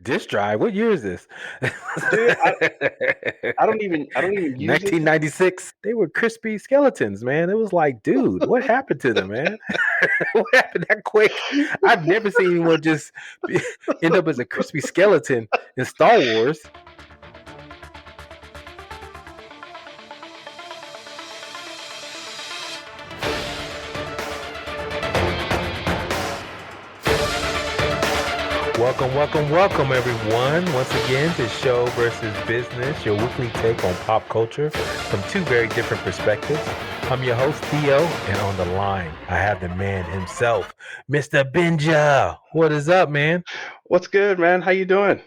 Disk drive. What year is this? Dude, I don't even use it. 1996. They were crispy skeletons, man. It was like, dude, what happened to them, man? What happened that quick? I've never seen anyone just end up as a crispy skeleton in Star Wars. Welcome, everyone. Once again to Show versus Business, your weekly take on pop culture from two very different perspectives. I'm your host, Theo, and on the line, I have the man himself, Mr. Benja. What is up, man? What's good, man? How you doing?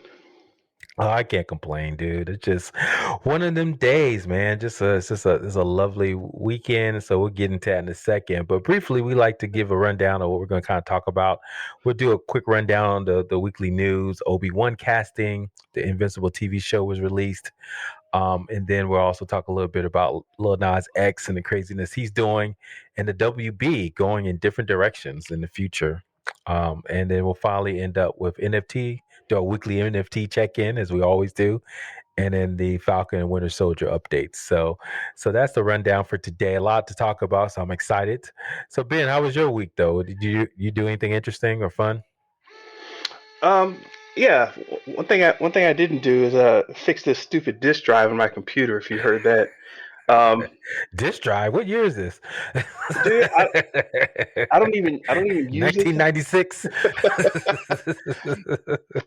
Oh, I can't complain, dude. It's just one of them days, man. It's a lovely weekend. So we'll get into that in a second. But briefly, we like to give a rundown of what we're going to kind of talk about. We'll do a quick rundown on the weekly news. Obi-Wan casting, the Invincible TV show was released. And then we'll also talk a little bit about Lil Nas X and the craziness he's doing, and the WB going in different directions in the future. And then we'll finally end up with NFT, do a weekly NFT check-in as we always do, and then the Falcon and Winter Soldier updates. So that's the rundown for today. A lot to talk about, so I'm excited. So Ben, how was your week though? Did you do anything interesting or fun? Um, yeah. One thing I didn't do is fix this stupid disk drive on my computer. If you heard that, um, Disk drive. What year is this? dude, I don't even use it. 1996.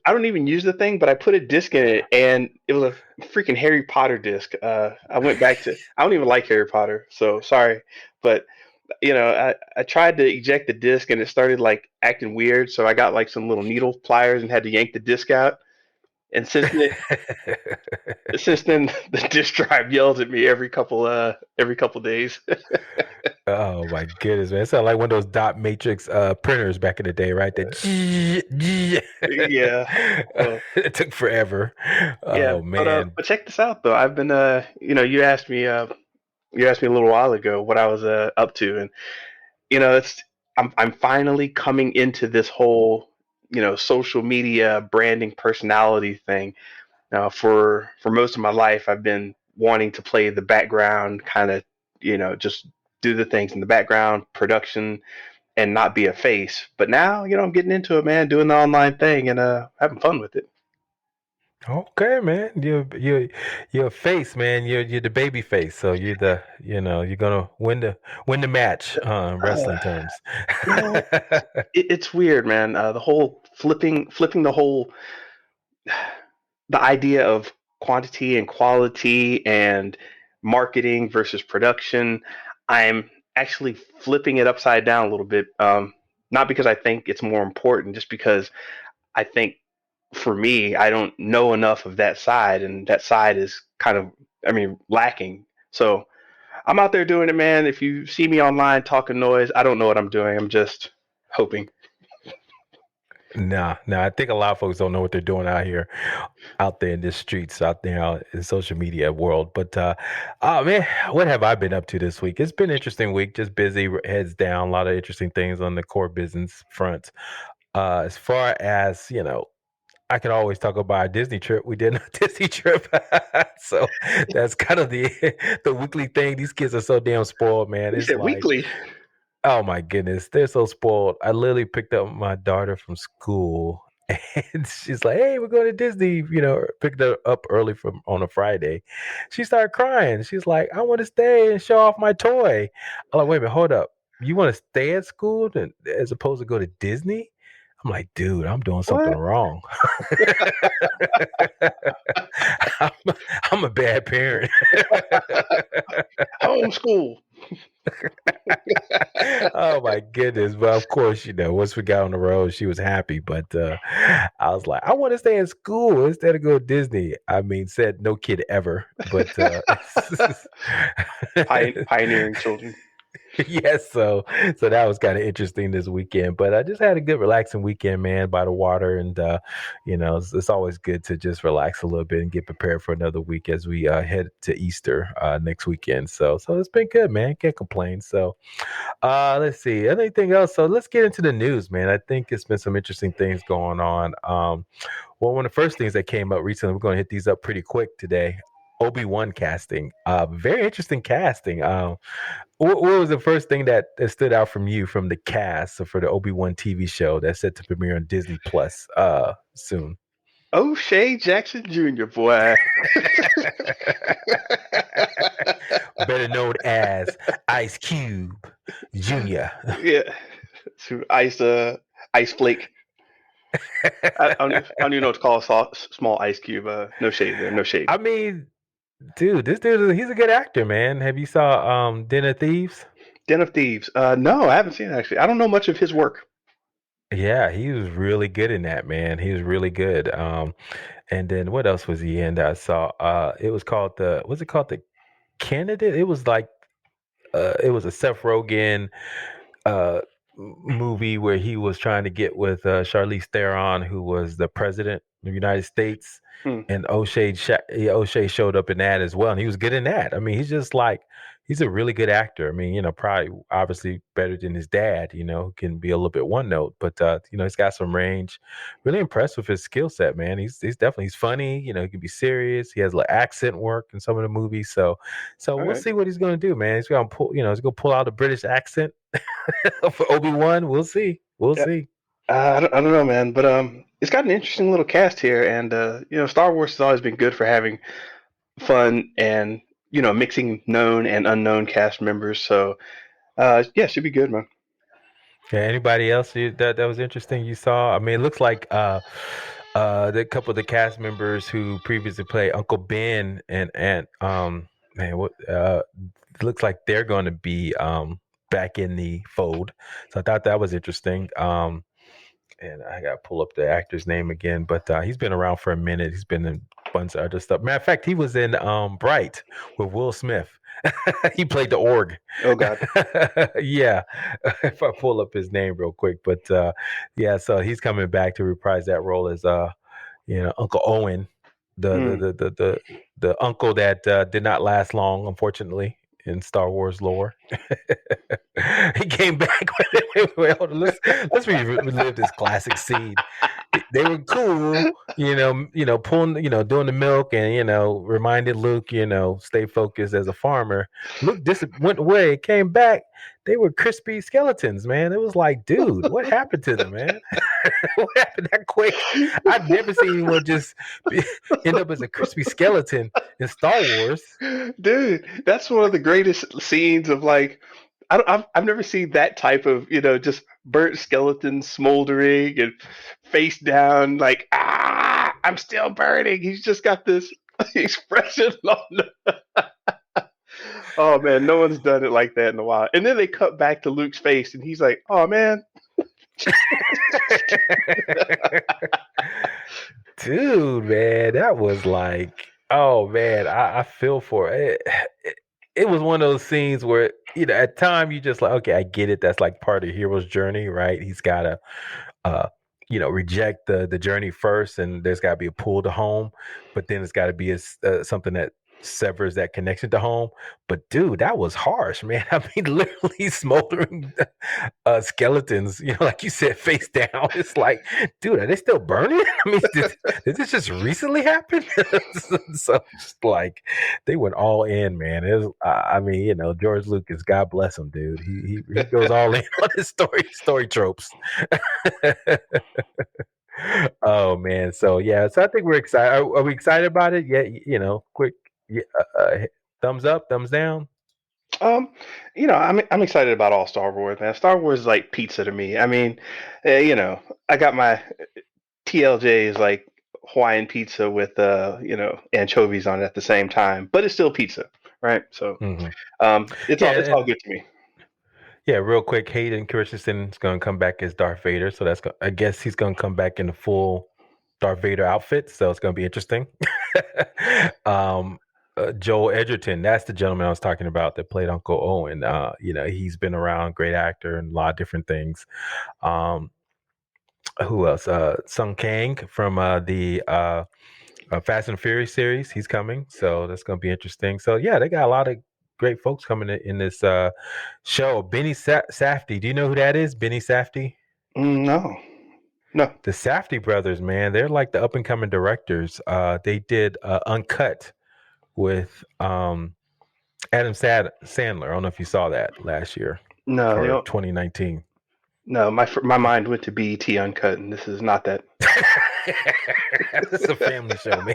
I don't even use the thing, but I put a disc in it, and it was a freaking Harry Potter disc. I went back to. I don't even like Harry Potter, so sorry, but I tried to eject the disc, and it started like acting weird. So I got like some little needle pliers and had to yank the disc out. And since then, the disk drive yells at me every couple days. Oh my goodness, man! It sounded like one of those dot matrix printers back in the day, right? Yeah. So It took forever. yeah, Oh but man. check this out though. I've been you asked me a little while ago what I was up to, and it's I'm finally coming into this whole social media branding personality thing. Now, for most of my life, I've been wanting to play the background, kind of just do the things in the background, production, and not be a face. But now, I'm getting into it, man, doing the online thing and having fun with it. Okay, man. You're a face, man. You're the baby face. So you're gonna win the match, Uh, wrestling terms. you know, it's weird, man. The whole flipping the idea of quantity and quality and marketing versus production. I'm actually flipping it upside down a little bit. Not because I think it's more important, just because I think for me, I don't know enough of that side, and that side is kind of, I mean, lacking. So I'm out there doing it, man. If you see me online talking noise, I don't know what I'm doing. I'm just hoping. Nah. I think a lot of folks don't know what they're doing out here, out there in the streets, out there out in social media world. But oh man, what have I been up to this week? It's been an interesting week, just busy, heads down, a lot of interesting things on the core business front. As far as, I can always talk about a Disney trip. We did a Disney trip. So that's kind of the the weekly thing. These kids are so damn spoiled, man. You It's said like, weekly. oh my goodness, they're so spoiled. I literally picked up my daughter from school and she's like, "Hey, we're going to Disney." Picked her up early from on a Friday. She started crying. She's like, "I want to stay and show off my toy." I'm like, "Wait a minute, hold up. You want to stay at school as opposed to go to Disney?" I'm like, "Dude, I'm doing something What? wrong." I'm, I'm a bad parent. Homeschool. Oh my goodness. But of course, once we got on the road, she was happy. But I was like, I want to stay in school instead of go to Disney. I mean, said no kid ever. But Pioneering children. Yes, so that was kind of interesting this weekend. But I just had a good relaxing weekend, man, by the water, and it's always good to just relax a little bit and get prepared for another week as we head to Easter next weekend. So it's been good, man. Can't complain. So let's see. Anything else? So let's get into the news, man. I think it's been some interesting things going on. Well, one of the first things that came up recently, we're going to hit these up pretty quick today. Obi-Wan casting. Very interesting casting. What was the first thing that stood out from you from the cast for the Obi-Wan TV show that's set to premiere on Disney Plus soon? O'Shea Jackson Jr., boy. Better known as Ice Cube Jr. Yeah, to ice flake. I don't even know what to call a small ice cube. No shade there, no shade. I mean, dude, this dude, he's a good actor, man. Have you saw Den of Thieves? Den of Thieves. No, I haven't seen it actually. I don't know much of his work. Yeah, he was really good in that, man. He was really good. And then what else was he in that I saw? It was called was it called the Candidate? It was like it was a Seth Rogen uh movie where he was trying to get with Charlize Theron, who was the president of the United States, Hmm. and O'Shea showed up in that as well, and he was good in that. I mean, he's a really good actor. I mean, probably obviously better than his dad. Who can be a little bit one note, but he's got some range. Really impressed with his skill set, man. He's funny. He can be serious. He has like accent work in some of the movies, so All we'll right. see what he's going to do, man. He's gonna pull out a British accent for Obi-Wan. We'll see. We'll Yeah. see. I don't know, man, but it's got an interesting little cast here, and Star Wars has always been good for having fun and mixing known and unknown cast members. So yeah, should be good, man. Yeah, anybody else that was interesting you saw? I mean, it looks like the couple of the cast members who previously played Uncle Ben and Aunt man, what it looks like they're going to be back in the fold. So I thought that was interesting. And I got to pull up the actor's name again, but he's been around for a minute. He's been in a bunch of other stuff. Matter of fact, he was in Bright with Will Smith. He played the org. Oh God. Yeah, if I pull up his name real quick, but yeah, so he's coming back to reprise that role as Uncle Owen, the the Mm. the the the, the uncle that did not last long, unfortunately, in Star Wars lore. He came back. Well, let's relive this classic scene. They were cool, pulling, doing the milk, and reminded Luke, stay focused as a farmer. Luke went away, came back. They were crispy skeletons, man. It was like, dude, what happened to them, man? What happened that quick? I've never seen anyone just end up as a crispy skeleton in Star Wars. Dude, that's one of the greatest scenes of like I've never seen that type of just burnt skeleton smoldering and face down like I'm still burning. He's just got this expression on oh man, no one's done it like that in a while. And then they cut back to Luke's face and he's like, oh man. Dude, man, that was like, oh man, I feel for it. It was one of those scenes where, at time you just like, okay, I get it. That's like part of the hero's journey, right? He's gotta uh reject the journey first, and there's got to be a pull to home, but then it's got to be something that severs that connection to home. But dude, that was harsh, man. I mean, literally smoldering skeletons, like you said, face down. It's like, dude, are they still burning? I mean, did this just recently happen? So just like they went all in, man. It was, I mean, George Lucas, God bless him, dude. He goes all in on his story tropes. Oh man, so yeah, so I think we're excited. Are we excited about it? Yeah, quick, yeah, thumbs up, thumbs down. Um, I'm excited about all Star Wars, man. Star Wars is like pizza to me. I mean, I got my TLJ is like Hawaiian pizza with anchovies on it at the same time, but it's still pizza, right? So Hmm. it's Yeah, all good to me. yeah. Real quick, Hayden Christensen is going to come back as Darth Vader, so I guess he's going to come back in the full Darth Vader outfit. So it's going to be interesting. um, Joel Edgerton. That's the gentleman I was talking about that played Uncle Owen. He's been around, great actor, and a lot of different things. Um, who else? Sung Kang from the Fast and Furious series. He's coming, so that's going to be interesting. So yeah, they got a lot of great folks coming in this show. Benny Safdie. Do you know who that is? Benny Safdie. No, no. The Safdie brothers, man, they're like the up and coming directors. They did Uncut with Adam Sandler. I don't know if you saw that last year No, they or don't. 2019. No, my mind went to BET Uncut, and this is not that. It's a family show, man.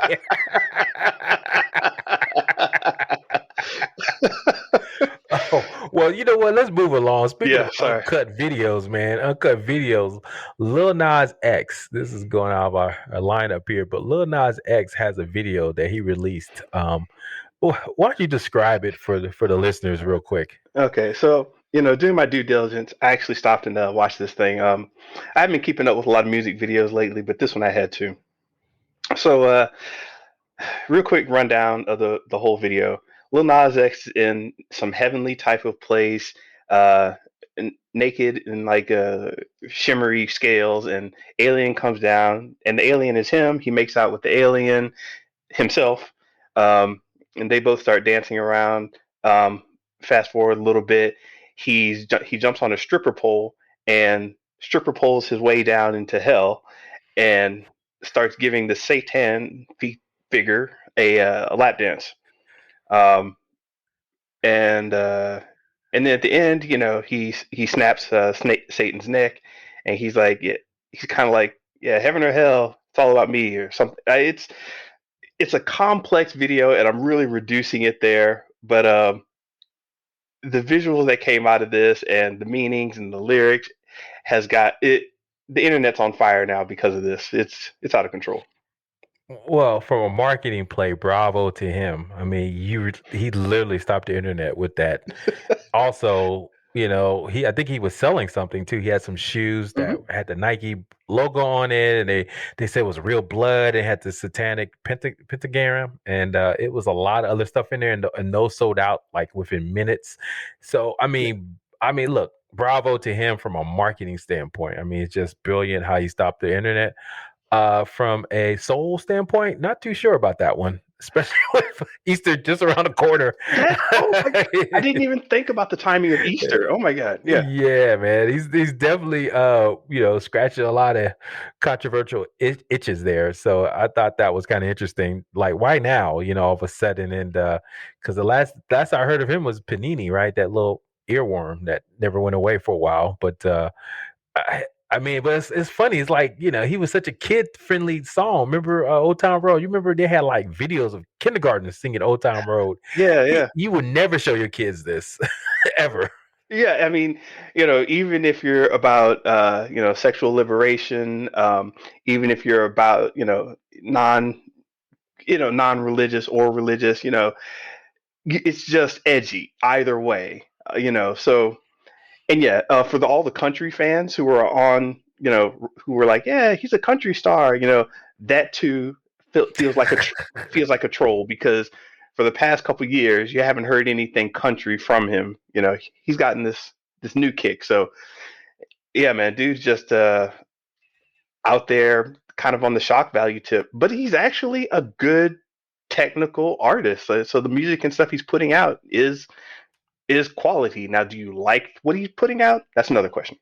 Oh, well, you know what? Let's move along. Speaking Yeah, of sorry. uncut videos, man, uncut videos, Lil Nas X, this is going out of our lineup here, but Lil Nas X has a video that he released. Why don't you describe it for the listeners real quick? Okay, so doing my due diligence, I actually stopped and watched this thing. I haven't been keeping up with a lot of music videos lately, but this one I had to. So, real quick rundown of the whole video. Lil Nas X in some heavenly type of place, uh, naked in like shimmery scales, and alien comes down, and the alien is him. He makes out with the alien himself, um, and they both start dancing around. Um, Fast forward a little bit, he jumps on a stripper pole and stripper poles his way down into hell, and starts giving the Satan figure a lap dance. Um, and and then at the end, he snaps Satan's neck, and he's like, yeah, he's kind of like, yeah, heaven or hell, it's all about me or something. It's a complex video, and I'm really reducing it there. But the visuals that came out of this, and the meanings and the lyrics, has got it. The internet's on fire now because of this. It's out of control. Well, from a marketing play, bravo to him. I mean, he literally stopped the internet with that. Also, I think he was selling something too. He had some shoes that Hmm. had the Nike logo on it, and they said it was real blood. It had the satanic pentagram, and it was a lot of other stuff in there, and those sold out like within minutes. So, Yeah. look, bravo to him from a marketing standpoint. I mean, it's just brilliant how he stopped the internet. From a soul standpoint, not too sure about that one, especially with Easter just around the corner. Oh my God. I didn't even think about the timing of Easter. Oh my God. Yeah. Yeah, man, he's definitely scratching a lot of controversial itches there. So I thought that was kind of interesting. Like, why now? All of a sudden, and because the last I heard of him was Panini, right? That little earworm that never went away for a while, but I, I mean, but it's funny. It's like, he was such a kid-friendly song. Remember Old Town Road? You remember they had like videos of kindergartners singing Old Town Road. Yeah. Yeah. You would never show your kids this ever. Yeah. I mean, even if you're about sexual liberation, even if you're about non-religious or religious, it's just edgy either way. So. And yeah, for all the country fans who are on, who were like, yeah, he's a country star, that too feels like feels like a troll, because for the past couple years you haven't heard anything country from him. He's gotten this new kick. So yeah, man, dude's just out there, kind of on the shock value tip, but he's actually a good technical artist. So the music and stuff he's putting out is quality. Now, do you like what he's putting out? That's another question.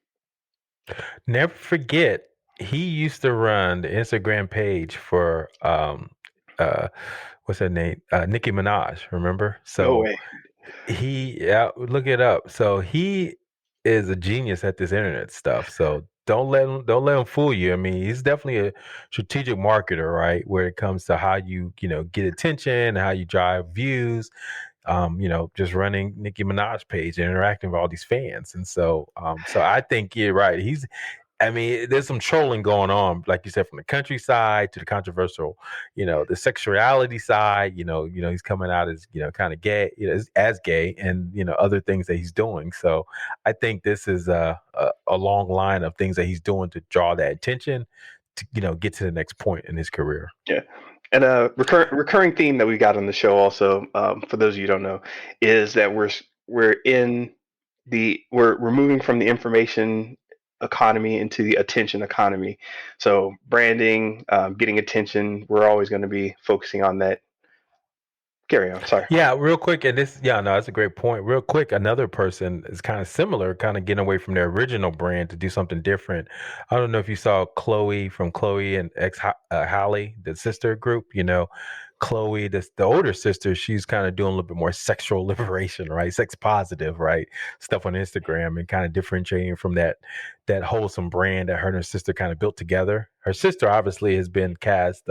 Never forget, he used to run the Instagram page for uh what's her name? Nicki Minaj, remember? No So way. yeah, look it up. So he is a genius at this internet stuff. So don't let him fool you. I mean, he's definitely a strategic marketer, right? Where it comes to how you get attention, how you drive views, just running Nicki Minaj page and interacting with all these fans. And so I think you're right. I mean, there's some trolling going on, like you said, from the countryside to the controversial, the sexuality side. He's coming out as kind of gay, as gay, and other things that he's doing. So I think this is a long line of things that he's doing to draw that attention to get to the next point in his career. Yeah. And a recurring theme that we got on the show also, for those of you who don't know, is that we're in we're moving from the information economy into the attention economy. So branding, getting attention, we're always going to be focusing on that. Carry on. Sorry. Yeah, real quick, and no, that's a great point. Real quick, another person is kind of similar, kind of getting away from their original brand to do something different. I don't know if you saw Chloe from Chloe and ex Halle, the sister group. Chloe, the older sister, she's kind of doing a little bit more sexual liberation, right? Sex positive, right? Stuff on Instagram and kind of differentiating from that wholesome brand that her and her sister kind of built together. Her sister obviously has been cast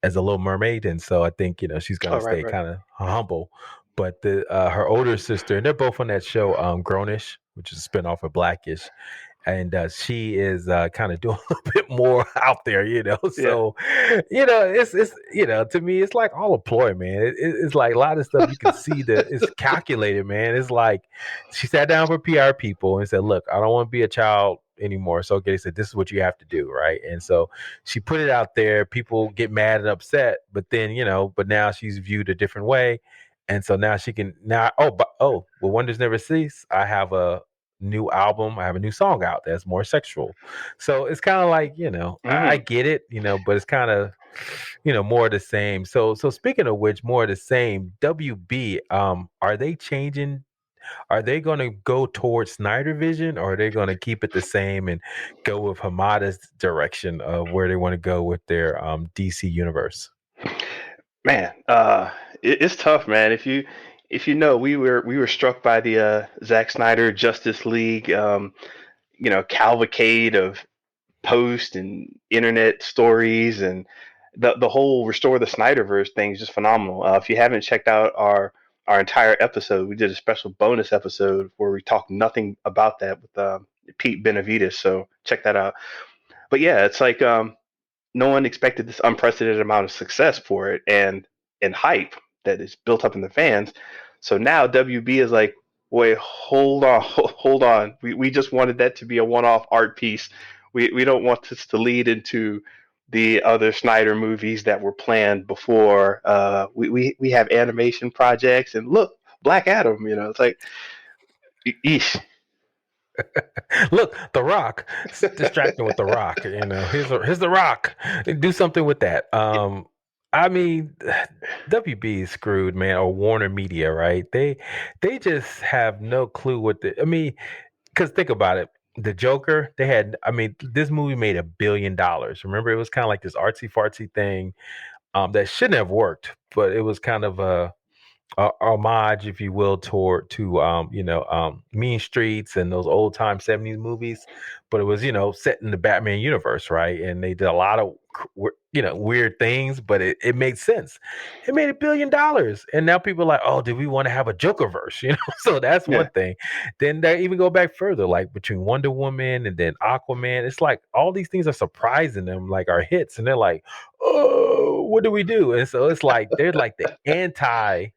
as a Little Mermaid, and so I think she's Oh, gonna right, stay right. kind of humble. But the her older sister, and they're both on that show, Grownish, which is a spinoff of Blackish, and she is kind of doing a little bit more out there, Yeah. So, it's to me, it's like all a ploy, man. It's like a lot of stuff you can see that it's calculated, man. It's like she sat down with PR people and said, "Look, I don't want to be a child anymore." So okay, they said, "This is what you have to do," right? And so she put it out there. People get mad and upset, but then but now she's viewed a different way, and so now she can now. Well, wonders never cease. I have a new album. I have a new song out that's more sexual. So it's kind of like, I Hmm. get it, but it's kind of, more of the same. So speaking of which, more of the same, WB, are they changing? Are they going to go towards Snyder Vision, or are they going to keep it the same and go with Hamada's direction of where they want to go with their DC universe? Man, it's tough, man. If you know, we were struck by the Zack Snyder Justice League, cavalcade of post and internet stories, and the whole restore the Snyderverse thing is just phenomenal. If you haven't checked out our entire episode, we did a special bonus episode where we talked nothing about that with Pete Benavides. So check that out. But yeah, it's like no one expected this unprecedented amount of success for it and hype that is built up in the fans. So now WB is like, wait, hold on, hold on. We just wanted that to be a one-off art piece. We don't want this to lead into the other Snyder movies that were planned before. We have animation projects, and look, Black Adam. It's like, eesh. Look, The Rock, distracting with The Rock. Here's The Rock. Do something with that. I mean, WB is screwed, man. Or Warner Media, right? They just have no clue what the. I mean, because think about it. The Joker, they had. I mean, this movie made $1 billion. Remember, it was kind of like this artsy fartsy thing that shouldn't have worked, but it was kind of a homage, if you will, toward to Mean Streets and those old time '70s movies, but it was set in the Batman universe, right? And they did a lot of weird things, but it made sense. It made $1 billion, and now people are like, oh, do we want to have a Joker verse? So that's Yeah. one thing. Then they even go back further, like between Wonder Woman and then Aquaman. It's like all these things are surprising them, like our hits, and they're like, oh, what do we do? And so it's like they're like the anti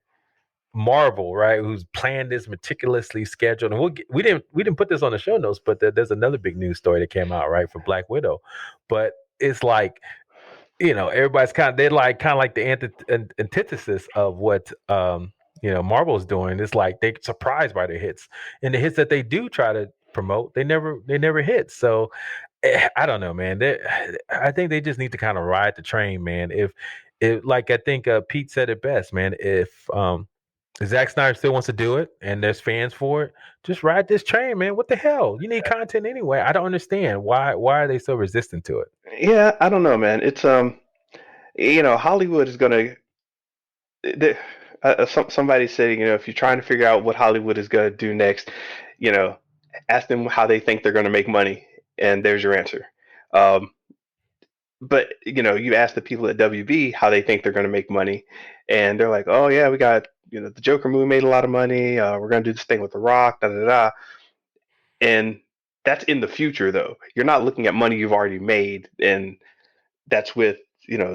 Marvel, right? Who's planned this meticulously scheduled, and we didn't put this on the show notes, but there's another big news story that came out right for Black Widow, but it's like everybody's they're like kind of like the antithesis of what Marvel's doing. It's like they're surprised by their hits, and the hits that they do try to promote, they never hit. So I don't know, man. I think they just need to kind of ride the train, man. If like I think Pete said it best, man. If Zack Snyder still wants to do it and there's fans for it, just ride this train, man. What the hell? You need content anyway. I don't understand why are they so resistant to it. Yeah, I don't know, man. It's Hollywood is gonna. Somebody said, if you're trying to figure out what Hollywood is gonna do next, you know, ask them how they think they're gonna make money, and there's your answer. Um, but you ask the people at WB how they think they're gonna make money, and they're like, oh yeah, we got the Joker movie made a lot of money. We're gonna do this thing with The Rock, da da da. And that's in the future, though. You're not looking at money you've already made, and that's with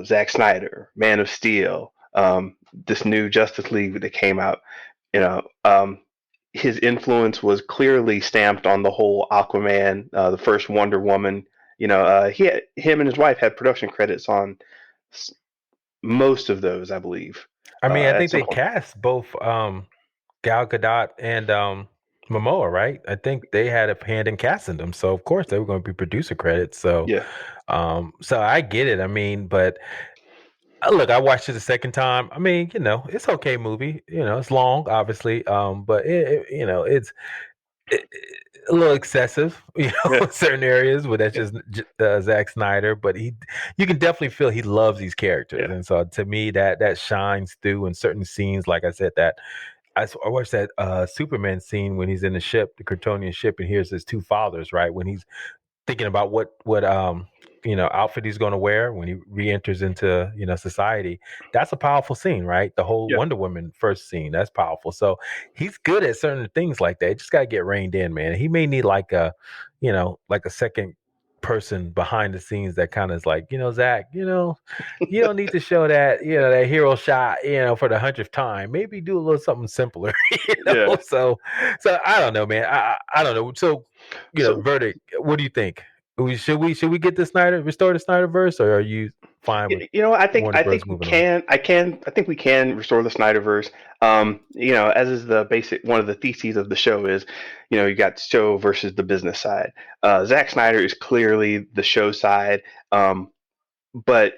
Zack Snyder, Man of Steel, this new Justice League that came out. You know, his influence was clearly stamped on the whole Aquaman, the first Wonder Woman, him and his wife had production credits on s- most of those, I believe, I mean, I at think some they point. cast both Gal Gadot and Momoa, right? I think they had a hand in casting them, so of course they were going to be producer credits. So, Yeah, so I get it. I mean, but look, I watched it the second time. I mean, it's okay movie. It's long, obviously, but a little excessive, yeah, in certain areas. But that's yeah, just Zack Snyder. But you can definitely feel he loves these characters, yeah, and so to me, that shines through in certain scenes. Like I said, that I watched that Superman scene when he's in the ship, the Kryptonian ship, and here's his two fathers, right? When he's thinking about what outfit he's going to wear when he re-enters into society. That's a powerful scene, right? The whole yeah. Wonder Woman first scene, that's powerful. So he's good at certain things like that. Just got to get reined in, man. He may need like a second person behind the scenes that kind of is like, Zach, you don't need to show that hero shot, for the 100th time. Maybe do a little something simpler, Yeah. so I don't know, man. I don't know. So So verdict. What do you think? Should we get the restore the Snyderverse, or are you fine with I think Warner I Bros. think we moving on? can. I think we can restore the Snyderverse. As is the basic one of the theses of the show is, you got show versus the business side. Zack Snyder is clearly the show side, but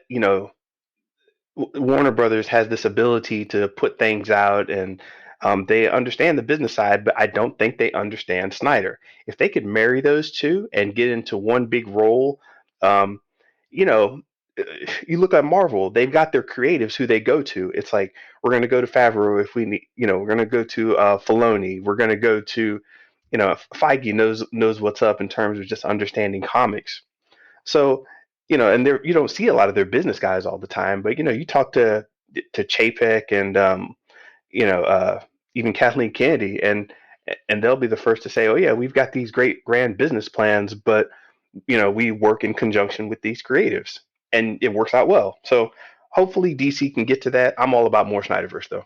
Warner Brothers has this ability to put things out, and they understand the business side, but I don't think they understand Snyder. If they could marry those two and get into one big role, um, you know, you look at Marvel, they've got their creatives who they go to. It's like we're going to go to Favreau if we need, we're going to go to Filoni, we're going to go to, Feige knows what's up in terms of just understanding comics. So, and you don't see a lot of their business guys all the time, but you talk to Chapek and you know, even Kathleen Kennedy, and they'll be the first to say, "Oh yeah, we've got these great grand business plans, but we work in conjunction with these creatives, and it works out well." So hopefully DC can get to that. I'm all about more Snyderverse though.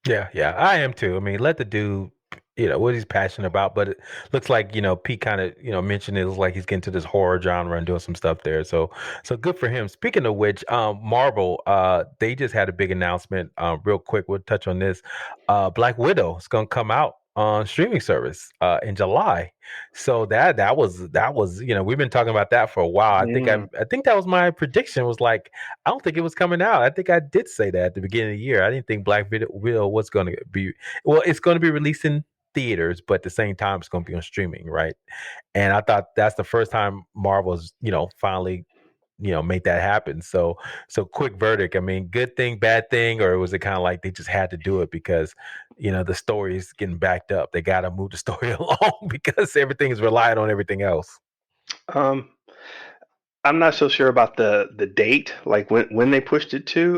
Yeah, yeah, I am too. I mean, let the dude, what he's passionate about. But it looks like Pete kind of mentioned it. Looks like he's getting to this horror genre and doing some stuff there. So good for him. Speaking of which, Marvel, they just had a big announcement. Real quick, we'll touch on this. Black Widow is gonna come out on streaming service in July. So that was we've been talking about that for a while. Mm. I think that was my prediction. Was like I don't think it was coming out. I think I did say that at the beginning of the year. I didn't think Widow was going to be. Well, it's going to be released in theaters, but at the same time, it's going to be on streaming, right? And I thought that's the first time Marvel's, finally, made that happen. So quick verdict. I mean, good thing, bad thing, or was it kind of like they just had to do it because, the story is getting backed up. They got to move the story along because everything is relying on everything else. Um, I'm not so sure about the date, like when they pushed it to.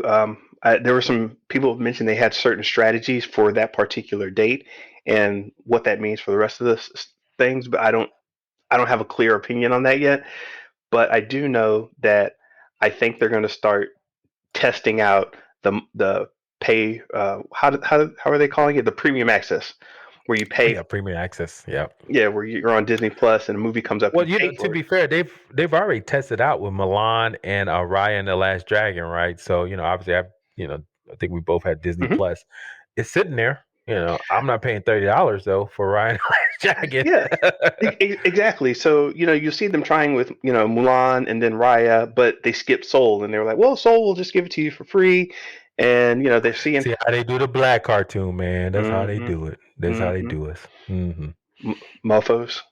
There were some people who mentioned they had certain strategies for that particular date and what that means for the rest of the things, but I don't have a clear opinion on that yet. But I do know that I think they're going to start testing out the pay. How are they calling it? The premium access, where you Oh pay. yeah, premium access. Yeah. Yeah, where you're on Disney Plus and a movie comes up, you Well, pay to for it. be fair, they've already tested out with Milan and Raya and the Last Dragon, right? So, obviously I think we both had Disney Hmm. Plus. It's sitting there. I'm not paying $30 though for Ryan and the Last Dragon. Yeah, exactly. So you see them trying with Mulan and then Raya, but they skipped Soul, and they were like, "Well, Soul will just give it to you for free," and they're seeing. See how they do the black cartoon, man. That's how they Hmm. do it. That's how they Hmm. do it. Hmm. Muffos.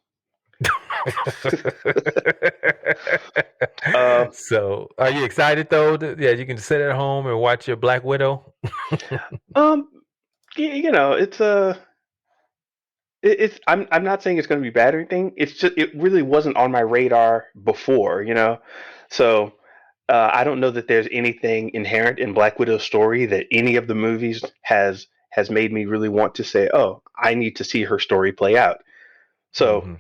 Uh, So, are you excited though? Yeah, you can sit at home and watch your Black Widow. um, it's I'm not saying it's going to be bad or anything. It's just it really wasn't on my radar before. So I don't know that there's anything inherent in Black Widow's story that any of the movies has made me really want to say, oh, I need to see her story play out. So Hmm.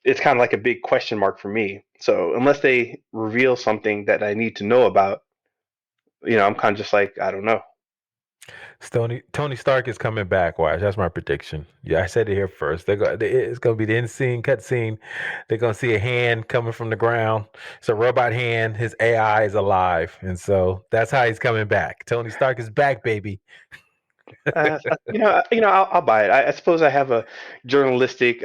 it's kind of like a big question mark for me. So unless they reveal something that I need to know about, I'm kind of just like, I don't know. Tony Stark is coming back. Watch, that's my prediction. Yeah, I said it here first. It's gonna be the end scene, cut scene. They're gonna see a hand coming from the ground. It's a robot hand. His AI is alive, and so that's how he's coming back. Tony Stark is back, baby. I'll buy it. I suppose I have a journalistic,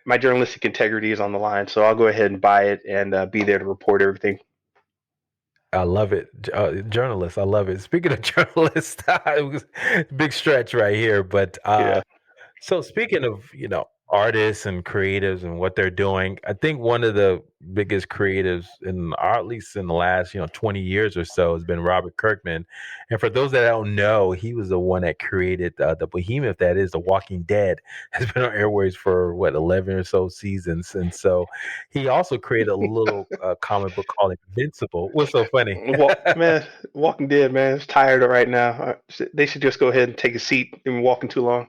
my journalistic integrity is on the line, so I'll go ahead and buy it and be there to report everything. I love it. Journalists, I love it. Speaking of journalists, it was a big stretch right here, but Yeah. so speaking of, artists and creatives and what they're doing, I think one of the biggest creatives or at least in the last, 20 years or so has been Robert Kirkman. And for those that don't know, he was the one that created the behemoth that is The Walking Dead. Has been on airways for what, 11 or so seasons. And so he also created a little comic book called Invincible. What's so funny? Man, Walking Dead, man, it's tired right now. They should just go ahead and take a seat. They've been walking too long.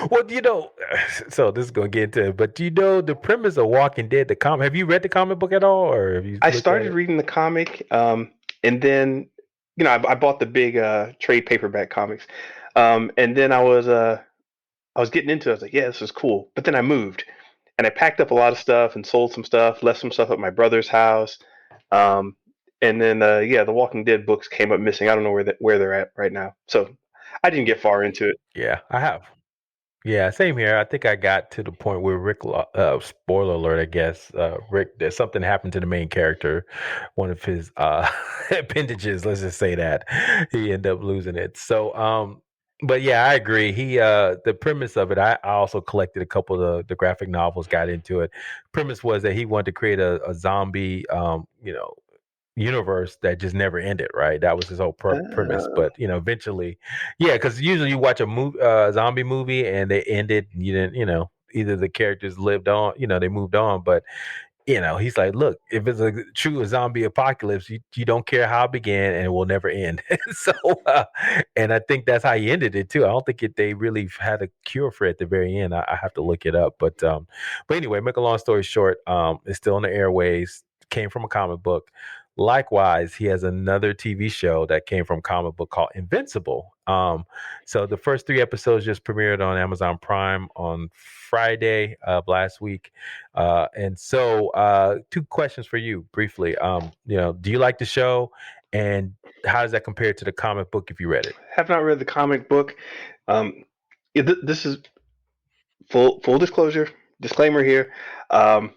Well, so this is gonna get into it, but do you know the premise of Walking Dead, the comic? Have you read the comic book at all, or have you I looked at started it? reading the comic, and then I bought the big trade paperback comics, and then I was getting into it. I was like, yeah, this is cool. But then I moved, and I packed up a lot of stuff and sold some stuff, left some stuff at my brother's house, um, and then yeah, the Walking Dead books came up missing. I don't know where they're at right now. So I didn't get far into it. Yeah, I have. Yeah, same here. I think I got to the point where spoiler alert, I guess, Rick, there's something happened to the main character, one of his appendages, let's just say that. He ended up losing it. So, but yeah, I agree. The premise of it, I also collected a couple of the graphic novels, got into it. Premise was that he wanted to create a zombie, universe that just never ended, right? That was his whole premise. Uh, But eventually, yeah, because usually you watch a zombie movie and they ended. You didn't, either the characters lived on, they moved on. But he's like, look, if it's a true zombie apocalypse, you don't care how it began and it will never end. So, and I think that's how he ended it too. I don't think they really had a cure for it at the very end. I have to look it up. But anyway, make a long story short, it's still on the airways. Came from a comic book. Likewise, he has another TV show that came from comic book called Invincible. So the first 3 episodes just premiered on Amazon Prime on Friday of last week. And so, two questions for you briefly. Do you like the show, and how does that compare to the comic book if you read it? have not read the comic book. Um, this is full disclosure disclaimer here. Um,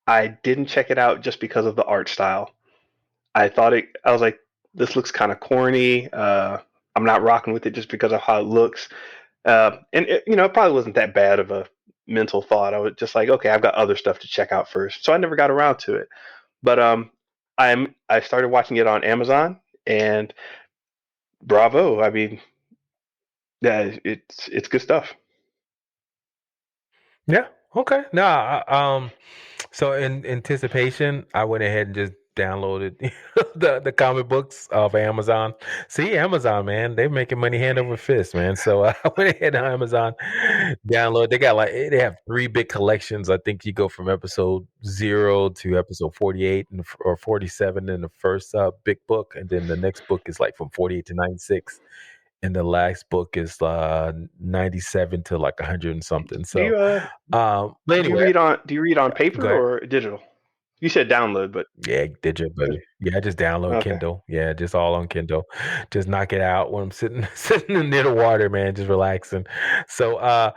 I didn't check it out just because of the art style. I was like, this looks kind of corny. I'm not rocking with it just because of how it looks. And it probably wasn't that bad of a mental thought. I was just like, okay, I've got other stuff to check out first. So I never got around to it. But I started watching it on Amazon, and bravo. I mean, yeah, it's good stuff. Yeah. Okay. No. So in anticipation, I went ahead and just downloaded the comic books of Amazon. See, Amazon, man, they're making money hand over fist, man. So I went ahead on Amazon, download. They got they have 3 big collections. I think you go from episode 0 to episode 48 or 47 in the first big book, and then the next book is like from 48 to 96. And the last book is 97 to like 100 and something. Do So, you but anyway, do you read on go paper ahead. or digital? You said download, but Yeah, digital, buddy. Yeah, just download okay. Kindle. Yeah, just all on Kindle. Just knock it out when I'm sitting sitting near the water, man, just relaxing. So,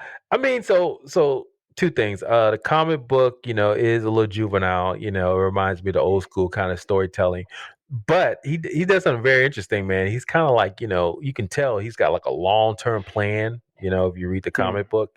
so 2 things. The comic book, is a little juvenile. It reminds me of the old school kind of storytelling. But he does something very interesting, man. He's kind of like, you can tell he's got like a long-term plan, if you read the Hmm. comic book.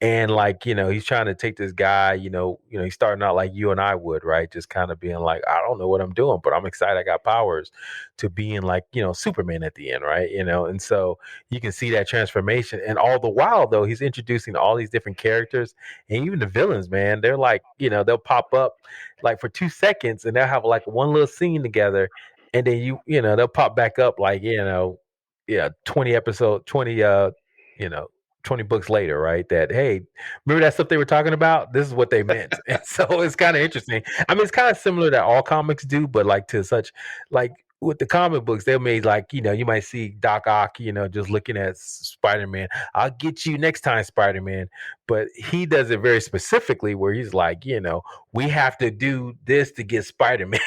And like, he's trying to take this guy, he's starting out like you and I would, right? Just kind of being like, I don't know what I'm doing, but I'm excited I got powers, to being like, Superman at the end, right? And so you can see that transformation. And all the while though, he's introducing all these different characters, and even the villains, man, they're like, they'll pop up like for 2 seconds and they'll have like one little scene together. And then they'll pop back up like, yeah, 20 episode, 20 you know, 20 books later, right? That, hey, remember that stuff they were talking about? This is what they meant. And so it's kind of interesting. I mean, it's kind of similar that all comics do, but like to such, like with the comic books, they made like, you might see Doc Ock, just looking at Spider Man. I'll get you next time, Spider Man. But he does it very specifically where he's like, we have to do this to get Spider Man.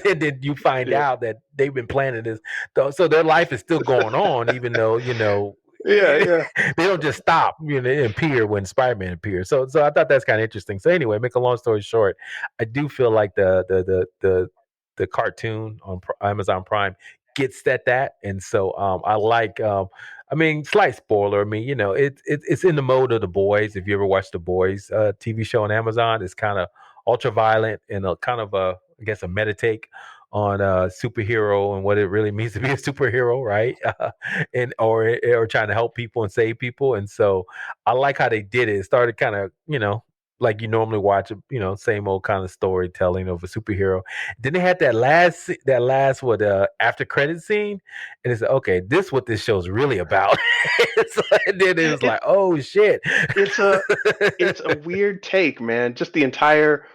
And then you find Yeah. out that they've been planning this. So their life is still going on, even though, Yeah, yeah. they don't just stop, and appear when Spider-Man appears. So I thought that's kind of interesting. So anyway, make a long story short, I do feel like the cartoon on Amazon Prime gets that, and so I like. I mean, slight spoiler. I mean, it's in the mode of The Boys. If you ever watched The Boys TV show on Amazon, it's kind of ultra violent and a kind of a, I guess, a meta take on superhero and what it really means to be a superhero, right? And or trying to help people and save people. And so I like how they did it. It started kind of, like you normally watch, same old kind of storytelling of a superhero. Then they had that last what after credit scene, and it's like, okay, this what this show's really about. So, and then it was It like, oh shit. it's a it's a weird take, man. Just the entire,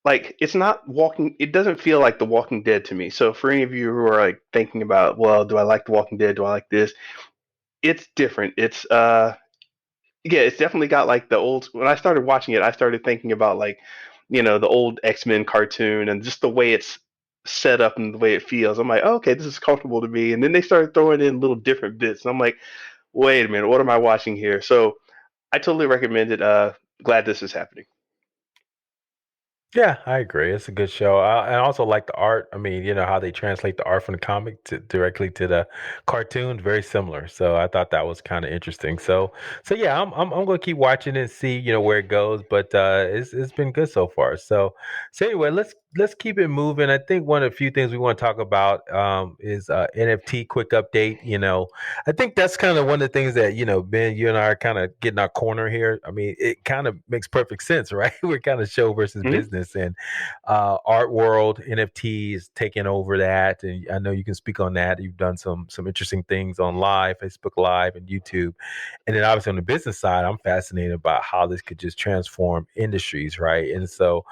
like, it's not walking, it doesn't feel like The Walking Dead to me. So for any of you who are like thinking about, well, do I like The Walking Dead? Do I like this? It's different. It's yeah, it's definitely got like the old, when I started watching it, I started thinking about like, the old X-Men cartoon and just the way it's set up and the way it feels. I'm like, oh, okay, this is comfortable to me. And then they started throwing in little different bits. And I'm like, wait a minute, what am I watching here? So I totally recommend it. Glad this is happening. Yeah, I agree. It's a good show. I also like the art. I mean, how they translate the art from the comic directly to the cartoon, very similar. So I thought that was kind of interesting. So yeah, I'm going to keep watching and see where it goes. But it's been good so far. So anyway, let's keep it moving. I think one of the few things we want to talk about is NFT. Quick update. I think that's kind of one of the things that Ben, you and I are kind of getting our corner here. I mean, it kind of makes perfect sense, right? We're kind of show versus Hmm. business, and art world NFTs taking over that. And I know you can speak on that. You've done some interesting things on live, Facebook Live, and YouTube. And then obviously on the business side, I'm fascinated about how this could just transform industries, right? And so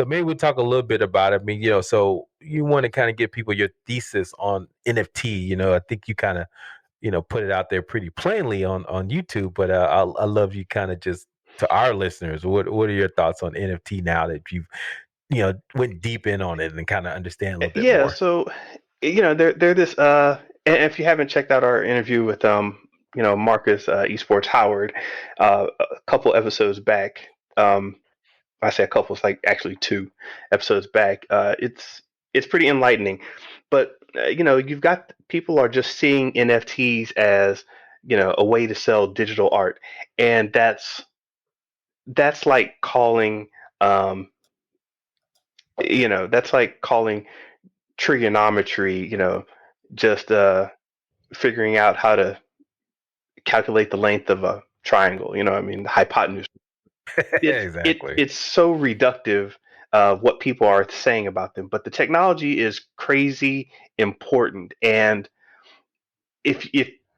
maybe we'll talk a little bit about it. I mean, so you want to kind of give people your thesis on NFT. I think you kind of put it out there pretty plainly on YouTube. But I love you kind of just to our listeners. What are your thoughts on NFT now that you've went deep in on it and kind of understand a little bit Yeah, more? so they're this and if you haven't checked out our interview with Marcus Esports Howard a couple episodes back, I say a couple, it's like actually two episodes back. It's pretty enlightening, but you've got people are just seeing NFTs as a way to sell digital art, and that's like calling um, that's like calling trigonometry, just figuring out how to calculate the length of a triangle. I mean, the hypotenuse. Exactly. It's so reductive what people are saying about them, but the technology is crazy important. And if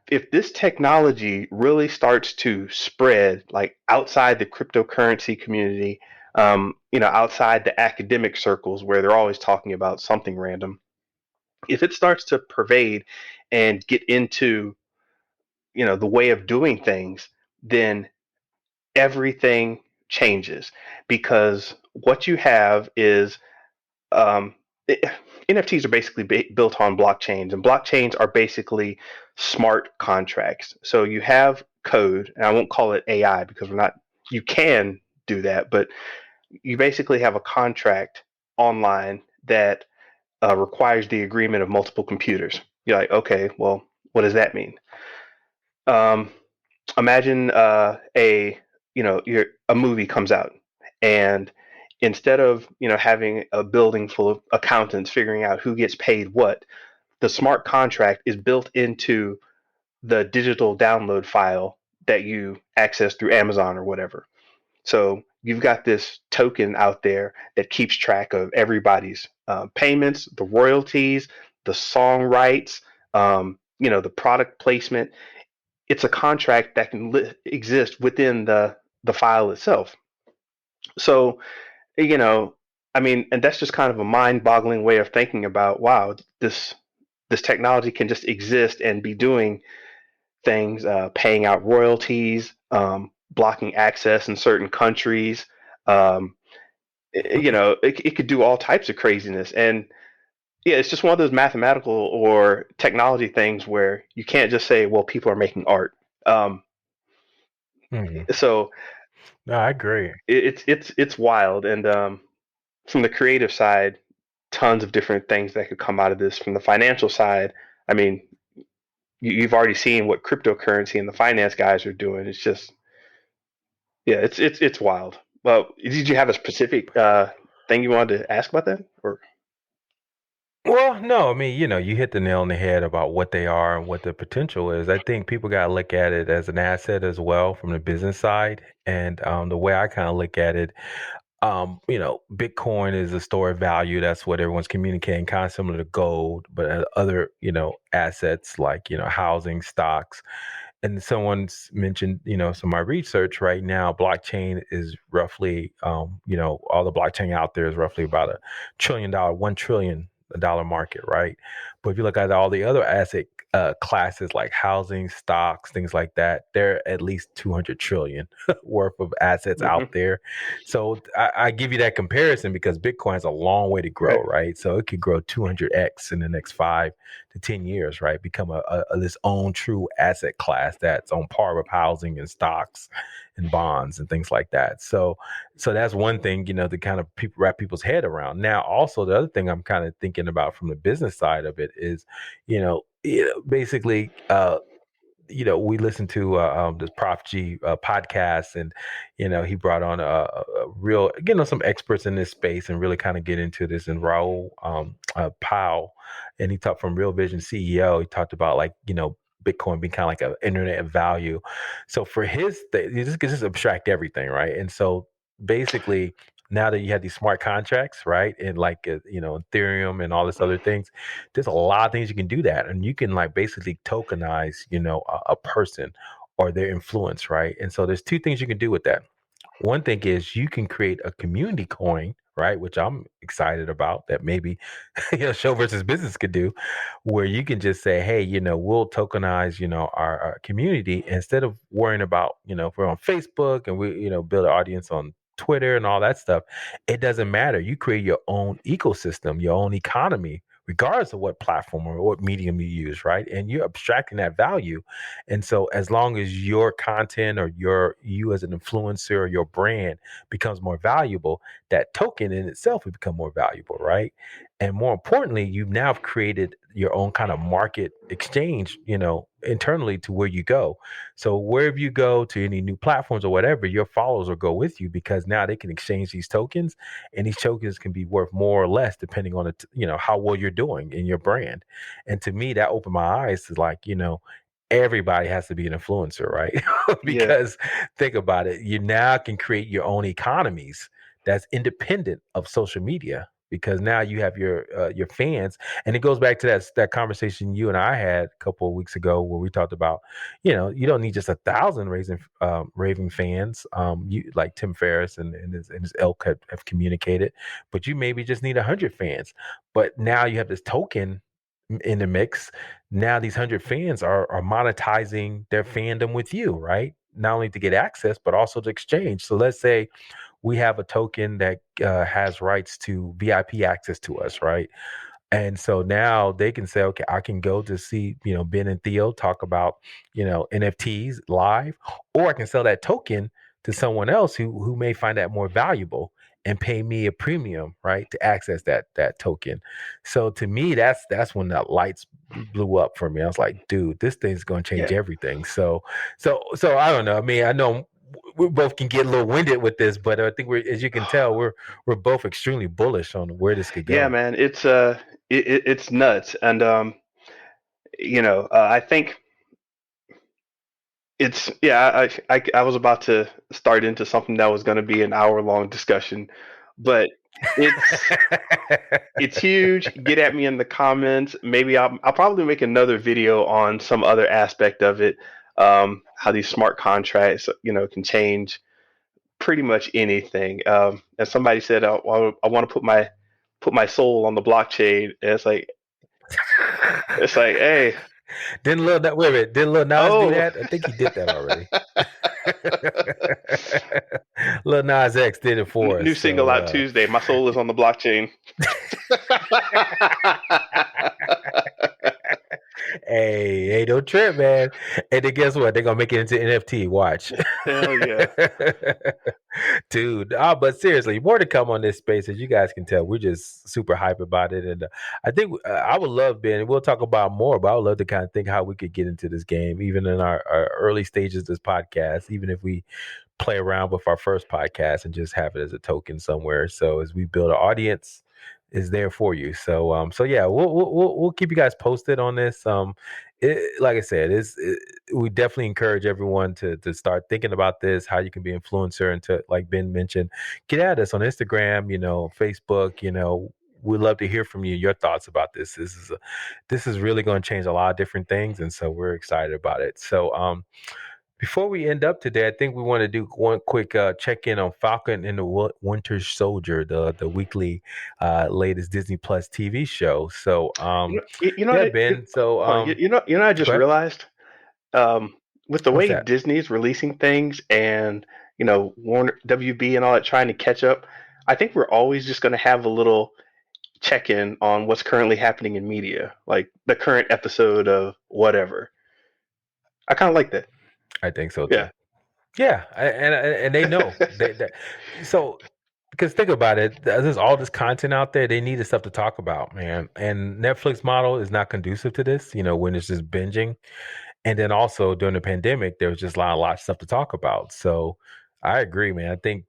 if this technology really starts to spread like outside the cryptocurrency community, outside the academic circles where they're always talking about something random, if it starts to pervade and get into the way of doing things, then everything changes, because what you have is um, it, NFTs are basically built on blockchains, and blockchains are basically smart contracts. So you have code, and I won't call it AI because we're not. You can do that, but you basically have a contract online that requires the agreement of multiple computers. You're like, okay, well, what does that mean? Um, Imagine a movie comes out, and instead of having a building full of accountants figuring out who gets paid what, the smart contract is built into the digital download file that you access through Amazon or whatever. So you've got this token out there that keeps track of everybody's payments, the royalties, the song rights, the product placement. It's a contract that can exist within the file itself. So, you know, I mean, and that's just kind of a mind-boggling way of thinking about, wow, this. this technology can just exist and be doing things, paying out royalties, blocking access in certain countries. Um, it could do all types of craziness. And yeah, it's just one of those mathematical or technology things where you can't just say, well, people are making art. Um, Mhm. so No, I agree. it's wild. And from the creative side, tons of different things that could come out of this. From the financial side, I mean, you've already seen what cryptocurrency and the finance guys are doing. It's just, yeah, it's wild. Well, did you have a specific thing you wanted to ask about that? Or Well, no, I mean, you hit the nail on the head about what they are and what the potential is. I think people got to look at it as an asset as well from the business side. And the way I kind of look at it, Bitcoin is a store of value. That's what everyone's communicating, kind of similar to gold, but other, assets like, housing, stocks. And someone's mentioned, some of my research right now, blockchain is roughly, all the blockchain out there is roughly about $1 trillion, $1 trillion market, right? But if you look at all the other asset classes like housing, stocks, things like that, they're at least 200 trillion worth of assets hmm out there. So I give you that comparison because Bitcoin has a long way to grow, right? right? So it could grow 200x in the next 5 to 10 years, right? Become this own true asset class that's on par with housing and stocks and bonds and things like that. So that's one thing, to kind of wrap people's head around. Now, also the other thing I'm kind of thinking about from the business side of it is, basically, we listened to this Prof G podcast, and he brought on a real, some experts in this space and really kind of get into this. And Raul Powell, and he talked from Real Vision CEO. He talked about like Bitcoin being kind of like an internet of value. So for his, you just abstract everything, right? And so basically, now that you have these smart contracts, right, and like Ethereum and all this other things, there's a lot of things you can do that, and you can like basically tokenize a person or their influence, right? And so there's two things you can do with that. One thing is you can create a community coin, right, which I'm excited about, that maybe show versus business could do, where you can just say, hey, we'll tokenize our community, instead of worrying about if we're on Facebook and we build an audience on Twitter and all that stuff. It doesn't matter. You create your own ecosystem, your own economy, regardless of what platform or what medium you use, right? And you're abstracting that value. And so as long as your content or you as an influencer or your brand becomes more valuable, that token in itself will become more valuable, right? And more importantly, you've now created your own kind of market exchange, internally to where you go. So wherever you go to any new platforms or whatever, your followers will go with you, because now they can exchange these tokens, and these tokens can be worth more or less depending on how well you're doing in your brand. And to me, that opened my eyes to like, everybody has to be an influencer, right? Yeah, Because think about it, you now can create your own economies that's independent of social media, because now you have your fans. And it goes back to that conversation you and I had a couple of weeks ago, where we talked about, you don't need just 1,000 raving fans, you like Tim Ferriss and his ilk have communicated, but you maybe just need 100 fans. But now you have this token in the mix. Now these 100 fans are monetizing their fandom with you, right? Not only to get access, but also to exchange. So let's say we have a token that has rights to VIP access to us, right? And so now they can say, okay, I can go to see, Ben and Theo talk about, NFTs live, or I can sell that token to someone else who may find that more valuable and pay me a premium, right, to access that token. So to me, that's when the lights blew up for me. I was like, dude, this thing's going to change yeah, everything. So I don't know. I mean, I know we both can get a little winded with this, but I think as you can tell, we're both extremely bullish on where this could yeah, go. man. It's nuts. And I think it's yeah. I was about to start into something that was going to be an hour long discussion, but it's it's huge. Get at me in the comments. Maybe I'll probably make another video on some other aspect of it. How these smart contracts, can change pretty much anything. As somebody said, I want to put my soul on the blockchain. And it's like, It's like, hey, Wait a minute, didn't Lil Nas do oh, that? I think he did that already. Lil Nas X did it for us. new single So out Tuesday. My soul is on the blockchain. hey, don't trip, man. And then guess what? They're gonna make it into NFT. Watch. Hell yeah. Dude. But seriously, more to come on this space. As you guys can tell, we're just super hype about it. And I think I would love, Ben, we'll talk about more, but I would love to kind of think how we could get into this game, even in our early stages of this podcast, even if we play around with our first podcast and just have it as a token somewhere. So as we build an audience, is there for you. So yeah, we'll keep you guys posted on this. Like I said, we definitely encourage everyone to start thinking about this, how you can be influencer, and to, like Ben mentioned, get at us on Instagram, Facebook. We'd love to hear from you, your thoughts about this. This is really going to change a lot of different things, and so we're excited about it. So before we end up today, I think we want to do one quick check in on Falcon and the Winter Soldier, the weekly latest Disney Plus TV show. So yeah, Ben. So I just go ahead. realized, with the What's way that? Disney's releasing things and Warner WB and all that trying to catch up, I think we're always just going to have a little check in on what's currently happening in media, like the current episode of whatever. I kind of like that. I think so Yeah. too. Yeah, and they know they so because think about it, there's all this content out there. They need stuff to talk about, man. And Netflix model is not conducive to this. When it's just binging. And then also during the pandemic, there was just a lot of stuff to talk about. So I agree, man. I think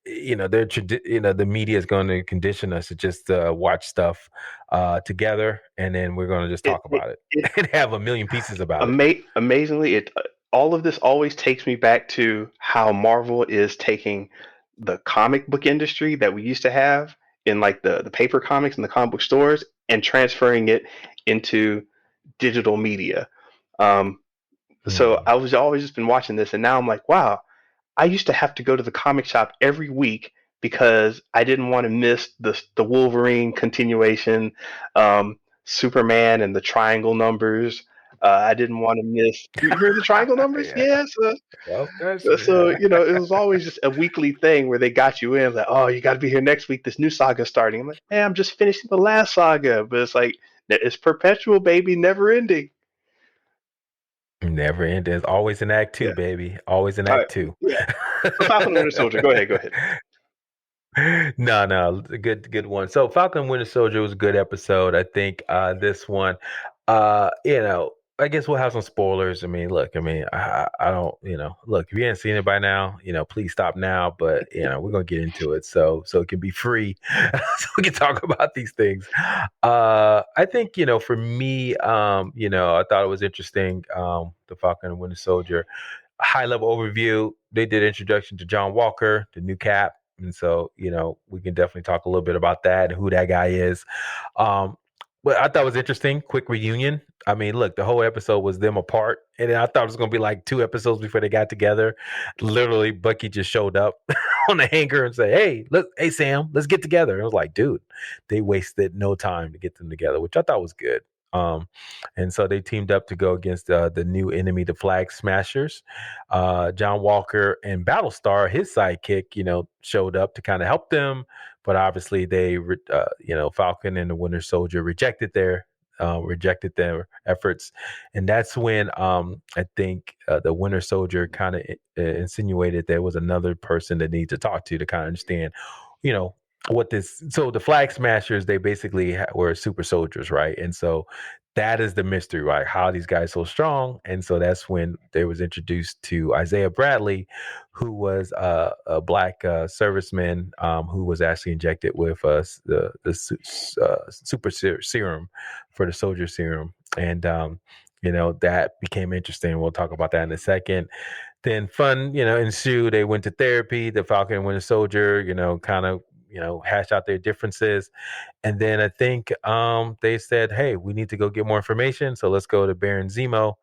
the media is going to condition us to just watch stuff together, and then we're going to just It talk it, about it it and have a million pieces about it. amazingly, it all of this always takes me back to how Marvel is taking the comic book industry that we used to have in like the paper comics and the comic book stores and transferring it into digital media. Um, so Hmm. I was always just been watching this, and now I'm like, wow, I used to have to go to the comic shop every week because I didn't want to miss the Wolverine continuation, Superman and the Triangle numbers. I didn't want to miss. You hear the Triangle numbers? Yeah, Yeah. of course. So Yeah. it was always just a weekly thing where they got you in, like, oh, you got to be here next week. This new saga starting. I'm like, hey, I'm just finishing the last saga, but it's like it's perpetual, baby, never ending. Never end. There's always an act two, Yeah. baby. Always an All right. act two. Yeah. So Falcon and Winter Soldier. Go ahead. Go ahead. No, good one. So Falcon Winter Soldier was a good episode. I think this one, I guess we'll have some spoilers. I mean, look, I don't, look, if you haven't seen it by now, please stop now. But we're gonna get into it, so it can be free, so we can talk about these things. I think for me, I thought it was interesting. The Falcon and Winter Soldier, high level overview. They did introduction to John Walker, the new Cap. And so, we can definitely talk a little bit about that and who that guy is. But I thought it was interesting. Quick reunion. I mean, look, the whole episode was them apart. And then I thought it was going to be like 2 episodes before they got together. Literally, Bucky just showed up on the hangar and said, hey, Sam, let's get together. And I was like, dude, they wasted no time to get them together, which I thought was good. And so they teamed up to go against the new enemy, the Flag Smashers. John Walker and Battlestar, his sidekick, showed up to kind of help them, but obviously Falcon and the Winter Soldier rejected their efforts, and that's when I think the Winter Soldier kind of insinuated there was another person that needs to talk to kind of understand, you know, what this. So the Flag Smashers, they basically were super soldiers, right? And so that is the mystery, right? How these guys so strong, and so that's when they was introduced to Isaiah Bradley, who was a black serviceman who was actually injected with super serum for the soldier serum, and that became interesting. We'll talk about that in a second. Then fun, ensued. They went to therapy. The Falcon and Winter Soldier, kind of hash out their differences. And then I think they said, hey, we need to go get more information. So let's go to Baron Zemo.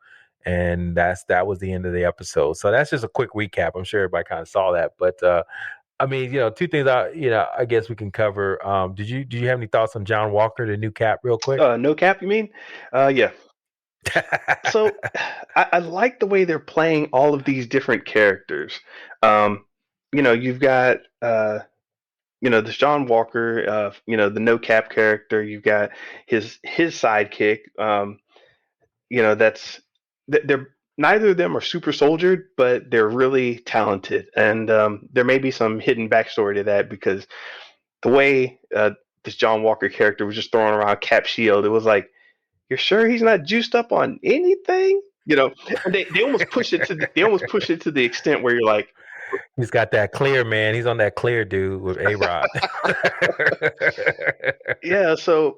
And that was the end of the episode. So that's just a quick recap. I'm sure everybody kind of saw that. But I mean, two things I guess we can cover. Did you have any thoughts on John Walker, the new Cap, real quick? No cap, you mean? Yeah. So I like the way they're playing all of these different characters. Um, you've got this John Walker, the no cap character. You've got his sidekick. That's they're neither of them are super soldiered, but they're really talented, and there may be some hidden backstory to that because the way this John Walker character was just throwing around Cap Shield, it was like, you're sure he's not juiced up on anything? And they almost push it to the extent where you're like, He's got that clear, man. He's on that clear dude with A-Rod. yeah. So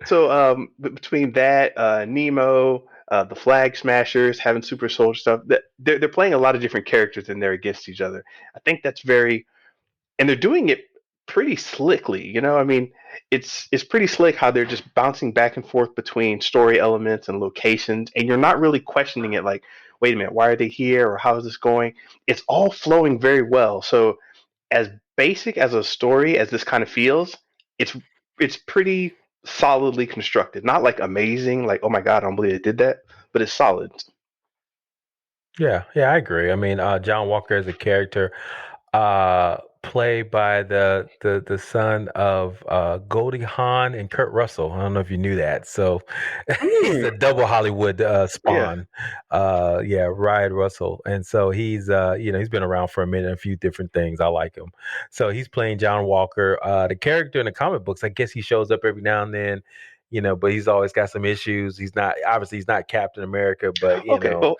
between that, Nemo, the Flag Smashers, having super soldier stuff, that they're playing a lot of different characters in there against each other. I think that's very and they're doing it pretty slickly. I mean, it's pretty slick how they're just bouncing back and forth between story elements and locations, and you're not really questioning it. Like, wait a minute, why are they here, or how is this going? It's all flowing very well. So, as basic as a story as this kind of feels, it's it's pretty solidly constructed. Not like amazing, like oh my god, I don't believe they did that, but it's solid. Yeah, I agree. I mean, John Walker as a character, played by the son of Goldie Hawn and Kurt Russell. I don't know if you knew that. So he's Mm, a double Hollywood yeah, spawn. Yeah, Ryan Russell, and so he's he's been around for a minute, a few different things. I like him. So he's playing John Walker. The character in the comic books, I guess he shows up every now and then. But he's always got some issues. He's not Captain America, but okay, well,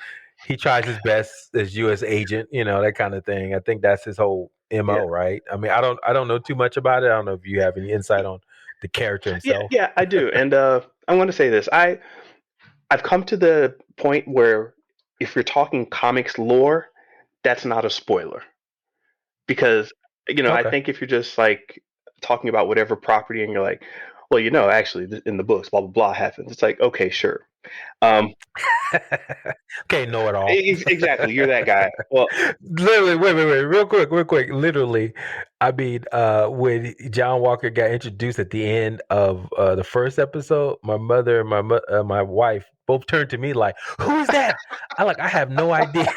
he tries his best as U.S. agent, that kind of thing. I think that's his whole yeah. MO, right? I mean, I don't know too much about it. I don't know if you have any insight on the character Yeah, himself. yeah, I do. And I want to say this. I've come to the point where if you're talking comics lore, that's not a spoiler because I Okay. think if you're just like talking about whatever property and you're like, well, actually in the books, blah blah blah happens. It's like, okay, sure. Um, Okay, know it all. exactly, you're that guy. Well, Literally, wait, real quick. Literally, I mean, when John Walker got introduced at the end of the first episode, my mother and my wife both turned to me like, "Who is that?" I have no idea.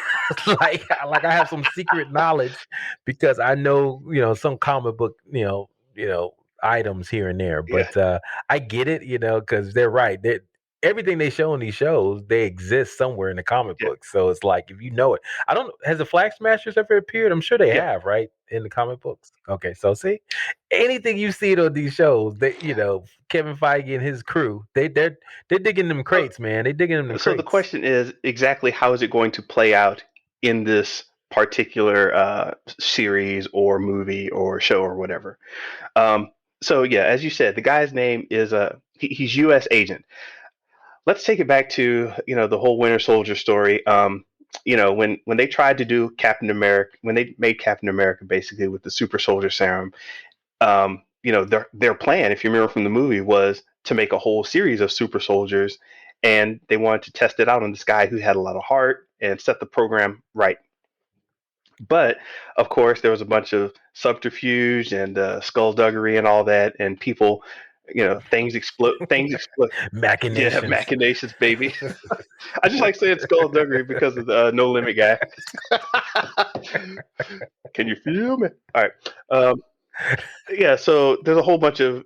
like I have some secret knowledge because I know some comic book items here and there, yeah, but I get it, because they're right. Everything they show in these shows, they exist somewhere in the comic yeah, books. So it's like if you know it. I don't Has the Flag Smashers ever appeared? I'm sure they yeah, have, right? In the comic books. Okay, so see, anything you see on these shows, Kevin Feige and his crew, they're digging them So, crates, man. They digging them so the crates. question is exactly how is it going to play out in this particular series or movie or show or whatever? Um, so yeah, as you said, the guy's name is he's U.S. agent. Let's take it back to the whole Winter Soldier story. When they tried to do Captain America, when they made Captain America basically with the super soldier serum, their plan, if you remember from the movie, was to make a whole series of super soldiers, and they wanted to test it out on this guy who had a lot of heart and set the program right. But of course, there was a bunch of subterfuge and skullduggery and all that, and people, things explode. Things explode. Yeah, Machinations. machinations, baby. I just like saying skullduggery because of the No Limit guy. Can you feel me? All right. Yeah. So there's a whole bunch of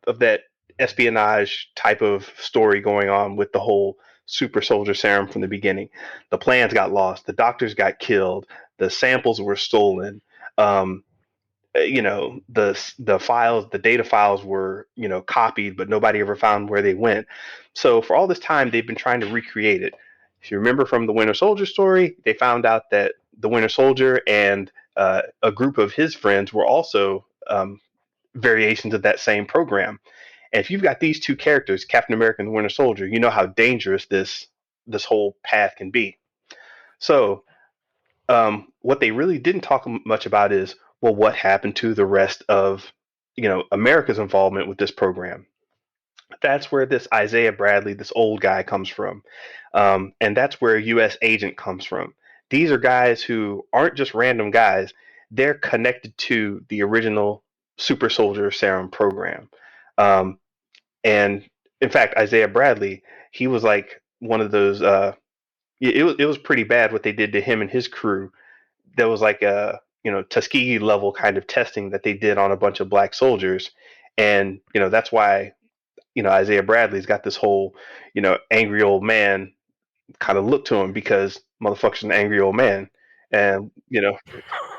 of that espionage type of story going on with the whole super soldier serum from the beginning. The plans got lost. The doctors got killed. The samples were stolen. Um, the files, the data files were copied, but nobody ever found where they went. So for all this time, they've been trying to recreate it. If you remember from the Winter Soldier story, they found out that the Winter Soldier and a group of his friends were also variations of that same program. And if you've got these two characters, Captain America and the Winter Soldier, you know how dangerous this whole path can be. So what they really didn't talk much about is, well, what happened to the rest of America's involvement with this program. That's where this Isaiah Bradley, this old guy, comes from, and that's where U.S. agent comes from. These are guys who aren't just random guys. they're connected to the original super soldier serum program. Um, and in fact, Isaiah Bradley, he was like one of those. It was pretty bad what they did to him and his crew. There was like a Tuskegee level kind of testing that they did on a bunch of black soldiers, and that's why Isaiah Bradley's got this whole angry old man kind of look to him, because motherfucker's an angry old man, and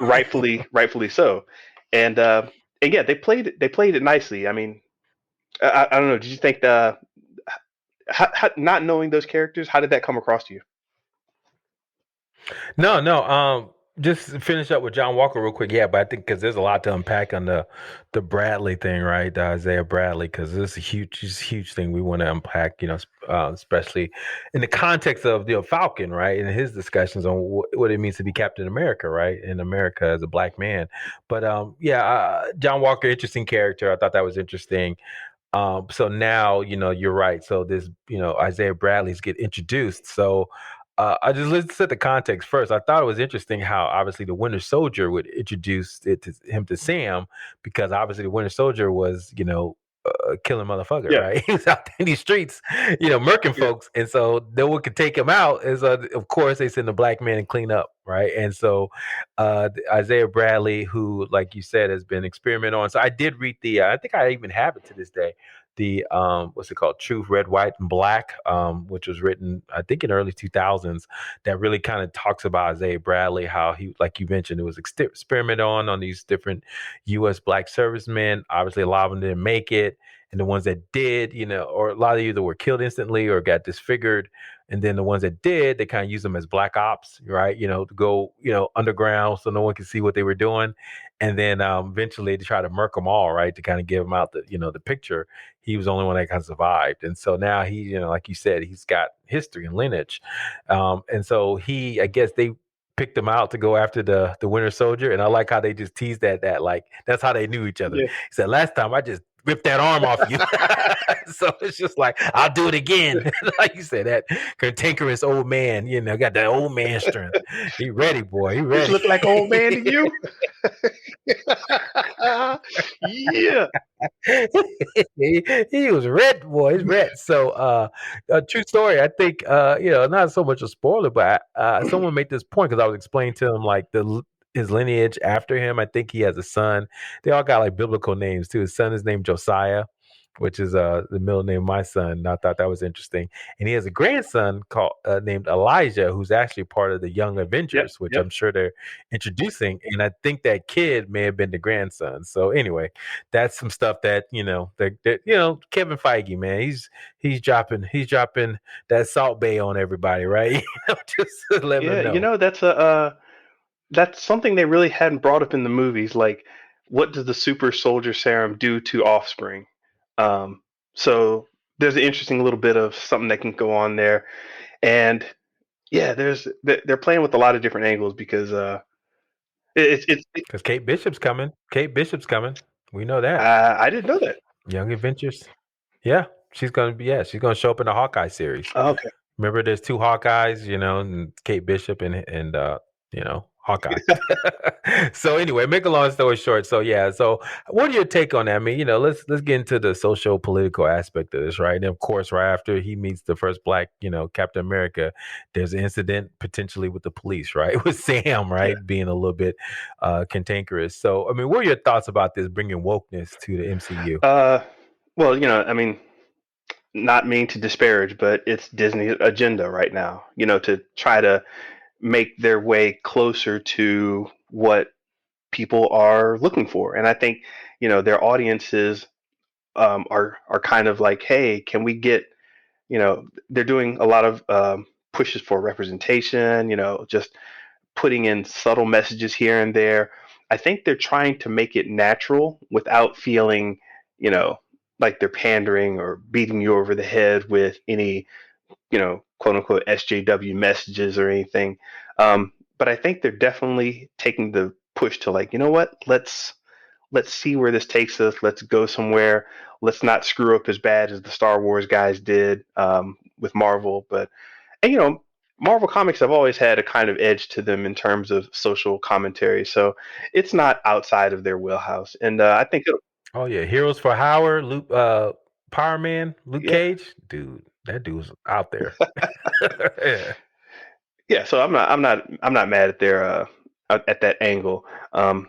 rightfully so. And yeah, they played it nicely. I mean, I don't know. Did you think not knowing those characters, how did that come across to you? No, no. Just to finish up with John Walker real quick. Yeah, but I think because there's a lot to unpack on the Bradley thing, right? The Isaiah Bradley, because this is a huge thing we want to unpack. Especially in the context of Falcon, right, and his discussions on what it means to be Captain America, right, in America as a black man. But yeah, John Walker, interesting character. I thought that was interesting. So now, you're right. So this, Isaiah Bradley's get introduced. So let's set the context first. I thought it was interesting how obviously the Winter Soldier would introduce him to Sam, because obviously the Winter Soldier was, killing motherfucker, Yeah, right? He was out in these streets, murking yeah, folks, and so no one could take him out. And so, of course, they send a black man and clean up, right? And so, Isaiah Bradley, who, like you said, has been experimented on. So I did read I think I even have it to this day, the what's it called, Truth, Red, White, and Black, which was written I think in early 2000s, that really kind of talks about Isaiah Bradley, how he, like you mentioned, it was experimented on these different U.S. black servicemen. Obviously a lot of them didn't make it, and the ones that did, or a lot of either were killed instantly or got disfigured. And then the ones that did, they kind of use them as black ops, right, to go underground so no one could see what they were doing. And then eventually they try to murk them all, right, to kind of give them out the picture. He was the only one that kind of survived. And so now he, like you said, he's got history and lineage. And so I guess they picked him out to go after the Winter Soldier. And I like how they just teased that like that's how they knew each other. yeah. He said, last time I just ripped that arm off you. So it's just like, I'll do it again. Like you said, that cantankerous old man, got that old man strength. He ready, boy. He This ready. look like old man to you? Yeah, he was red, boy. He's red. So, a true story. I think, not so much a spoiler, but someone made this point because I was explaining to him like his lineage after him. I think he has a son. They all got like biblical names too. His son is named Josiah, which is the middle name of my son. And I thought that was interesting. And he has a grandson called named Elijah, who's actually part of the Young yep, Avengers, which yep. I'm sure they're introducing. And I think that kid may have been the grandson. So anyway, that's some stuff that Kevin Feige, man, he's dropping that Salt Bay on everybody, right? Just to let them Yeah, know. that's something they really hadn't brought up in the movies. Like, what does the super soldier serum do to offspring? Um, so there's an interesting little bit of something that can go on there, and yeah, they're playing with a lot of different angles, because Because Kate Bishop's coming. Kate Bishop's coming. We know that. I didn't know that. Young Adventures. Yeah, she's gonna show up in the Hawkeye series. Oh, okay. Remember, there's two Hawkeyes, and Kate Bishop and Hawkeye. So anyway, make a long story short. So yeah, so what are your take on that? I mean, let's get into the social political aspect of this, right? And of course, right after he meets the first black, Captain America, there's an incident potentially with the police, right? With Sam, Yeah. right, being a little bit cantankerous. So I mean, what are your thoughts about this bringing wokeness to the MCU? Uh, well, I mean, not mean to disparage, but it's Disney's agenda right now, to try to make their way closer to what people are looking for. And I think, their audiences are kind of like, hey, can we get, they're doing a lot of pushes for representation, just putting in subtle messages here and there. I think they're trying to make it natural without feeling, you know, like they're pandering or beating you over the head with any, quote unquote SJW messages or anything. But I think they're definitely taking the push to, like, what? Let's see where this takes us. Let's go somewhere. Let's not screw up as bad as the Star Wars guys did with Marvel. But and, Marvel comics have always had a kind of edge to them in terms of social commentary, so it's not outside of their wheelhouse. And I think, Oh yeah, Heroes for Howard, Luke, Power Man, Luke yeah, Cage, dude, that dude's out there. Yeah. yeah. So I'm not mad at their at that angle. Um,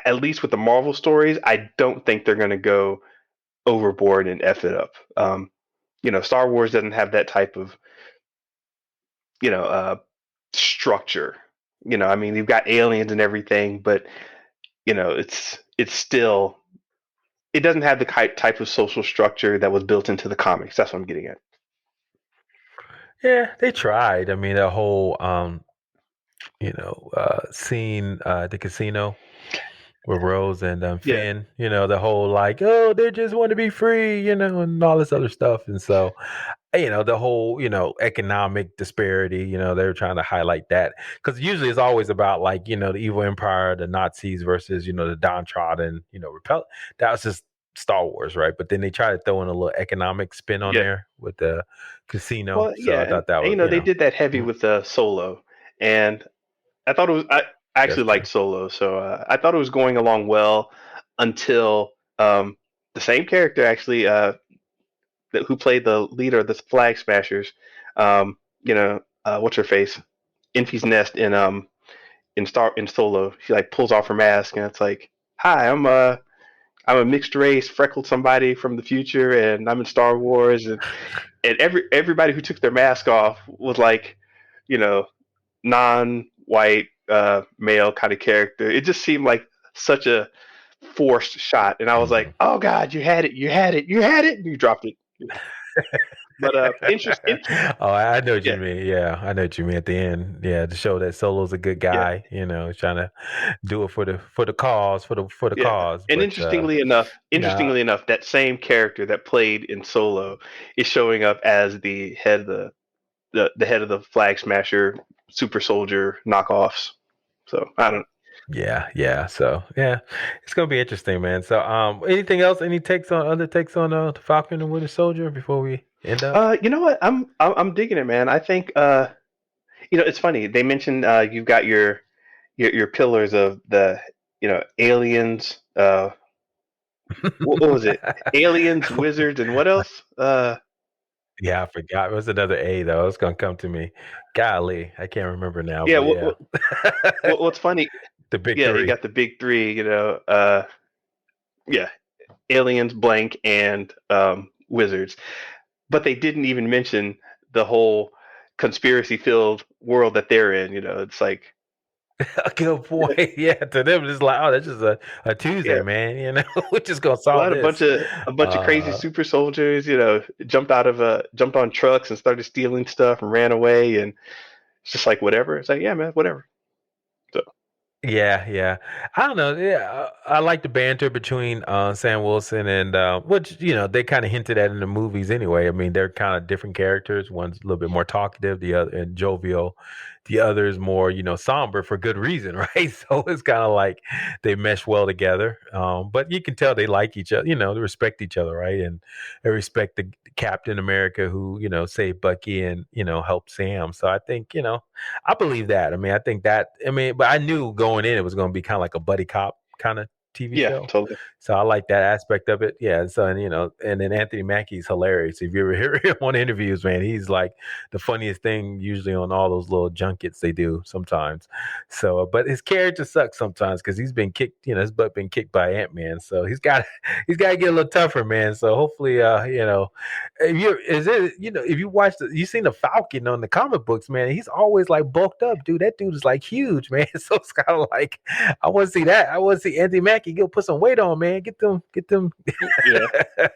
at least with the Marvel stories, I don't think they're going to go overboard and f it up. Star Wars doesn't have that type of you know uh, structure. I mean, you've got aliens and everything, but it's still it doesn't have the type of social structure that was built into the comics. That's what I'm getting at. Yeah, they tried. I mean, the whole scene at the casino with Rose and Yeah, Finn, the whole like, oh, they just want to be free, and all this other stuff. And so, the whole, economic disparity, they're trying to highlight that because usually it's always about like, the evil empire, the Nazis versus, the downtrodden, repel. That was just Star Wars, right? But then they try to throw in a little economic spin on yeah. there with the casino. Well, So yeah, I thought that and, was, they did that heavy mm, with Solo, and I thought it was. I that's actually true. liked Solo, so I thought it was going along well until the same character actually who played the leader of the Flag Smashers, what's her face, Enfy's Nest in Solo. She like pulls off her mask and it's like, "Hi, I'm a mixed race, freckled somebody from the future, and I'm in Star Wars." And everybody who took their mask off was like, you know, non-white male kind of character. It just seemed like such a forced shot, and I was like, Mhm. "Oh God, you had it, you had it, you had it," and you dropped it. But Oh, I know what you yeah, mean. Yeah, I know what you mean at the end. Yeah, to show that Solo's a good yeah, guy. He's trying to do it for the cause, for the yeah. cause. And But no, interestingly enough, that same character that played in Solo is showing up as the head of the head of the Flag Smasher super soldier knockoffs. So I don't. yeah, yeah. So yeah, it's gonna be interesting, man. So anything else? Any other takes on the Falcon and Winter Soldier before we end up? You know what? I'm digging it, man. I think it's funny. They mentioned you've got your pillars of the aliens. What was it? Aliens, wizards, and what else? Yeah, I forgot. It was another A though. It's gonna come to me. Golly, I can't remember now. Yeah. But yeah, What's funny? the big Yeah, you three. got the big three. Yeah, aliens, blank, and wizards. But they didn't even mention the whole conspiracy-filled world that they're in. It's like, A good point. Yeah, to them it's like, oh, that's just a Tuesday, yeah, man. We're just gonna solve what this. a bunch of crazy Uh, super soldiers, jumped on trucks and started stealing stuff and ran away, and it's just like whatever. It's like, yeah, man, whatever. So yeah, yeah. I don't know. Yeah, I like the banter between Sam Wilson and which they kind of hinted at in the movies anyway. I mean, they're kind of different characters. One's a little bit more talkative, the other and jovial. The other is more somber for good reason, right? So it's kind of like they mesh well together. But you can tell they like each other. They respect each other, right? And they respect the Captain America who saved Bucky and helped Sam. So I think I believe that. I mean, I think that. I mean, but I knew going in it was going to be kind of like a buddy cop kind of TV yeah, show. totally. So I like that aspect of it. Yeah. So and and then Anthony Mackie's hilarious. If you ever hear him on interviews, man, he's like the funniest thing usually on all those little junkets they do sometimes. So, but his character sucks sometimes because he's been kicked. His butt been kicked by Ant-Man. So he's got he's got to get a little tougher, man. So hopefully, if you watch you seen the Falcon on the comic books, man, he's always like bulked up, dude. That dude is like huge, man. So it's kind of like I want to see that. I want to see Anthony Mackie go put some weight on, man. Get them, Yeah,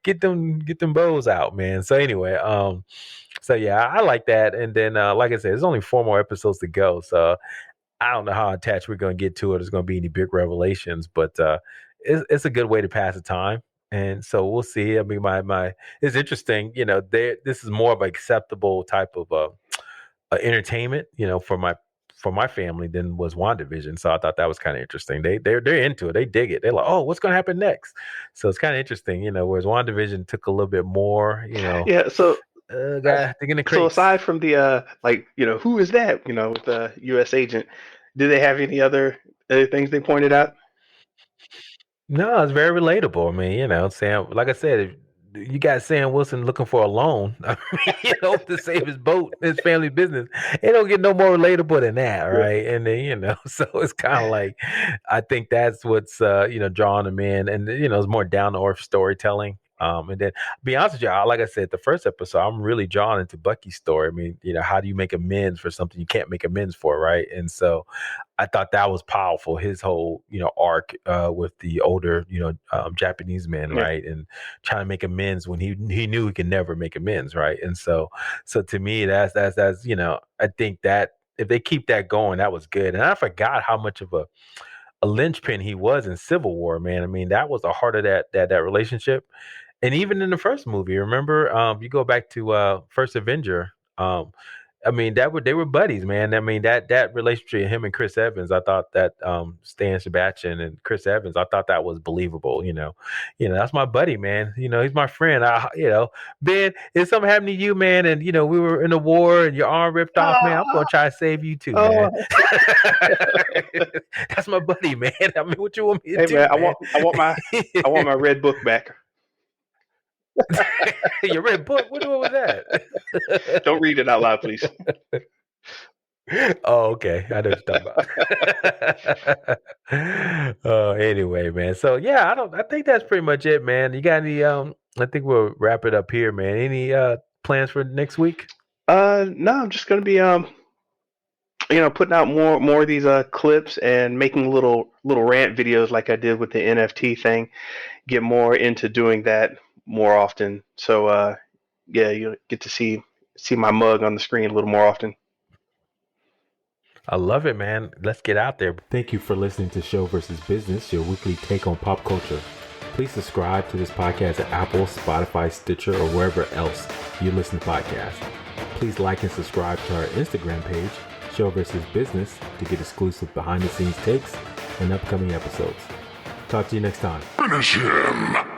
get them bows out, man. So anyway, so yeah, I like that. And then, like I said, there's only 4 more episodes to go, so I don't know how attached we're gonna get to it. There's gonna be any big revelations, but it's a good way to pass the time. And so we'll see. I mean, my it's interesting. This is more of an acceptable type of entertainment, for my family than was WandaVision. So I thought that was kind of interesting. They're into it. They dig it. They're like, oh, what's gonna happen next? So it's kind of interesting, whereas WandaVision took a little bit more. yeah. So thinking the So crates. aside from the like, who is that? With the U.S. agent, did they have any other things they pointed out? No, it's very relatable. I mean, Sam, like I said, if you got Sam Wilson looking for a loan, I mean, to save his boat, his family business. It don't get no more relatable than that, Yeah, right? And then, so it's kind of like, I think that's what's, drawing him in. And, it's more down to earth storytelling. And then, be honest with you, like I said, the first episode, I'm really drawn into Bucky's story. I mean, how do you make amends for something you can't make amends for, right? And so, I thought that was powerful. His whole, arc with the older, Japanese men, yeah. right, and trying to make amends when he knew he could never make amends, right. And so to me, that's I think that if they keep that going, that was good. And I forgot how much of a linchpin he was in Civil War, man. I mean, that was the heart of that relationship. And even in the first movie, remember, you go back to First Avenger. I mean, they were buddies, man. I mean, that relationship, him and Chris Evans, I thought that Stan Sebastian and Chris Evans, I thought that was believable. That's my buddy, man. He's my friend. Ben, if something happened to you, man, and we were in a war and your arm ripped off, man, I'm gonna try to save you too, man. Oh, That's my buddy, man. I mean, what you want me to hey do, man, man? I want my red book back. Your red book? Which one was that? Don't read it out loud, please. Oh, okay. I know what you're talking about. Oh, anyway, man. So yeah, I think that's pretty much it, man. You got any I think we'll wrap it up here, man. Any plans for next week? No, I'm just gonna be putting out more of these clips and making little rant videos like I did with the NFT thing. Get more into doing that more often. So yeah, you get to see my mug on the screen a little more often. I love it, man. Let's get out there. Thank you for listening to Show versus Business, your weekly take on pop culture. Please subscribe to this podcast at Apple, Spotify, Stitcher, or wherever else you listen to podcasts. Please like and subscribe to our Instagram page, Show versus Business, to get exclusive behind-the-scenes takes and upcoming episodes. Talk to you next time. Finish him!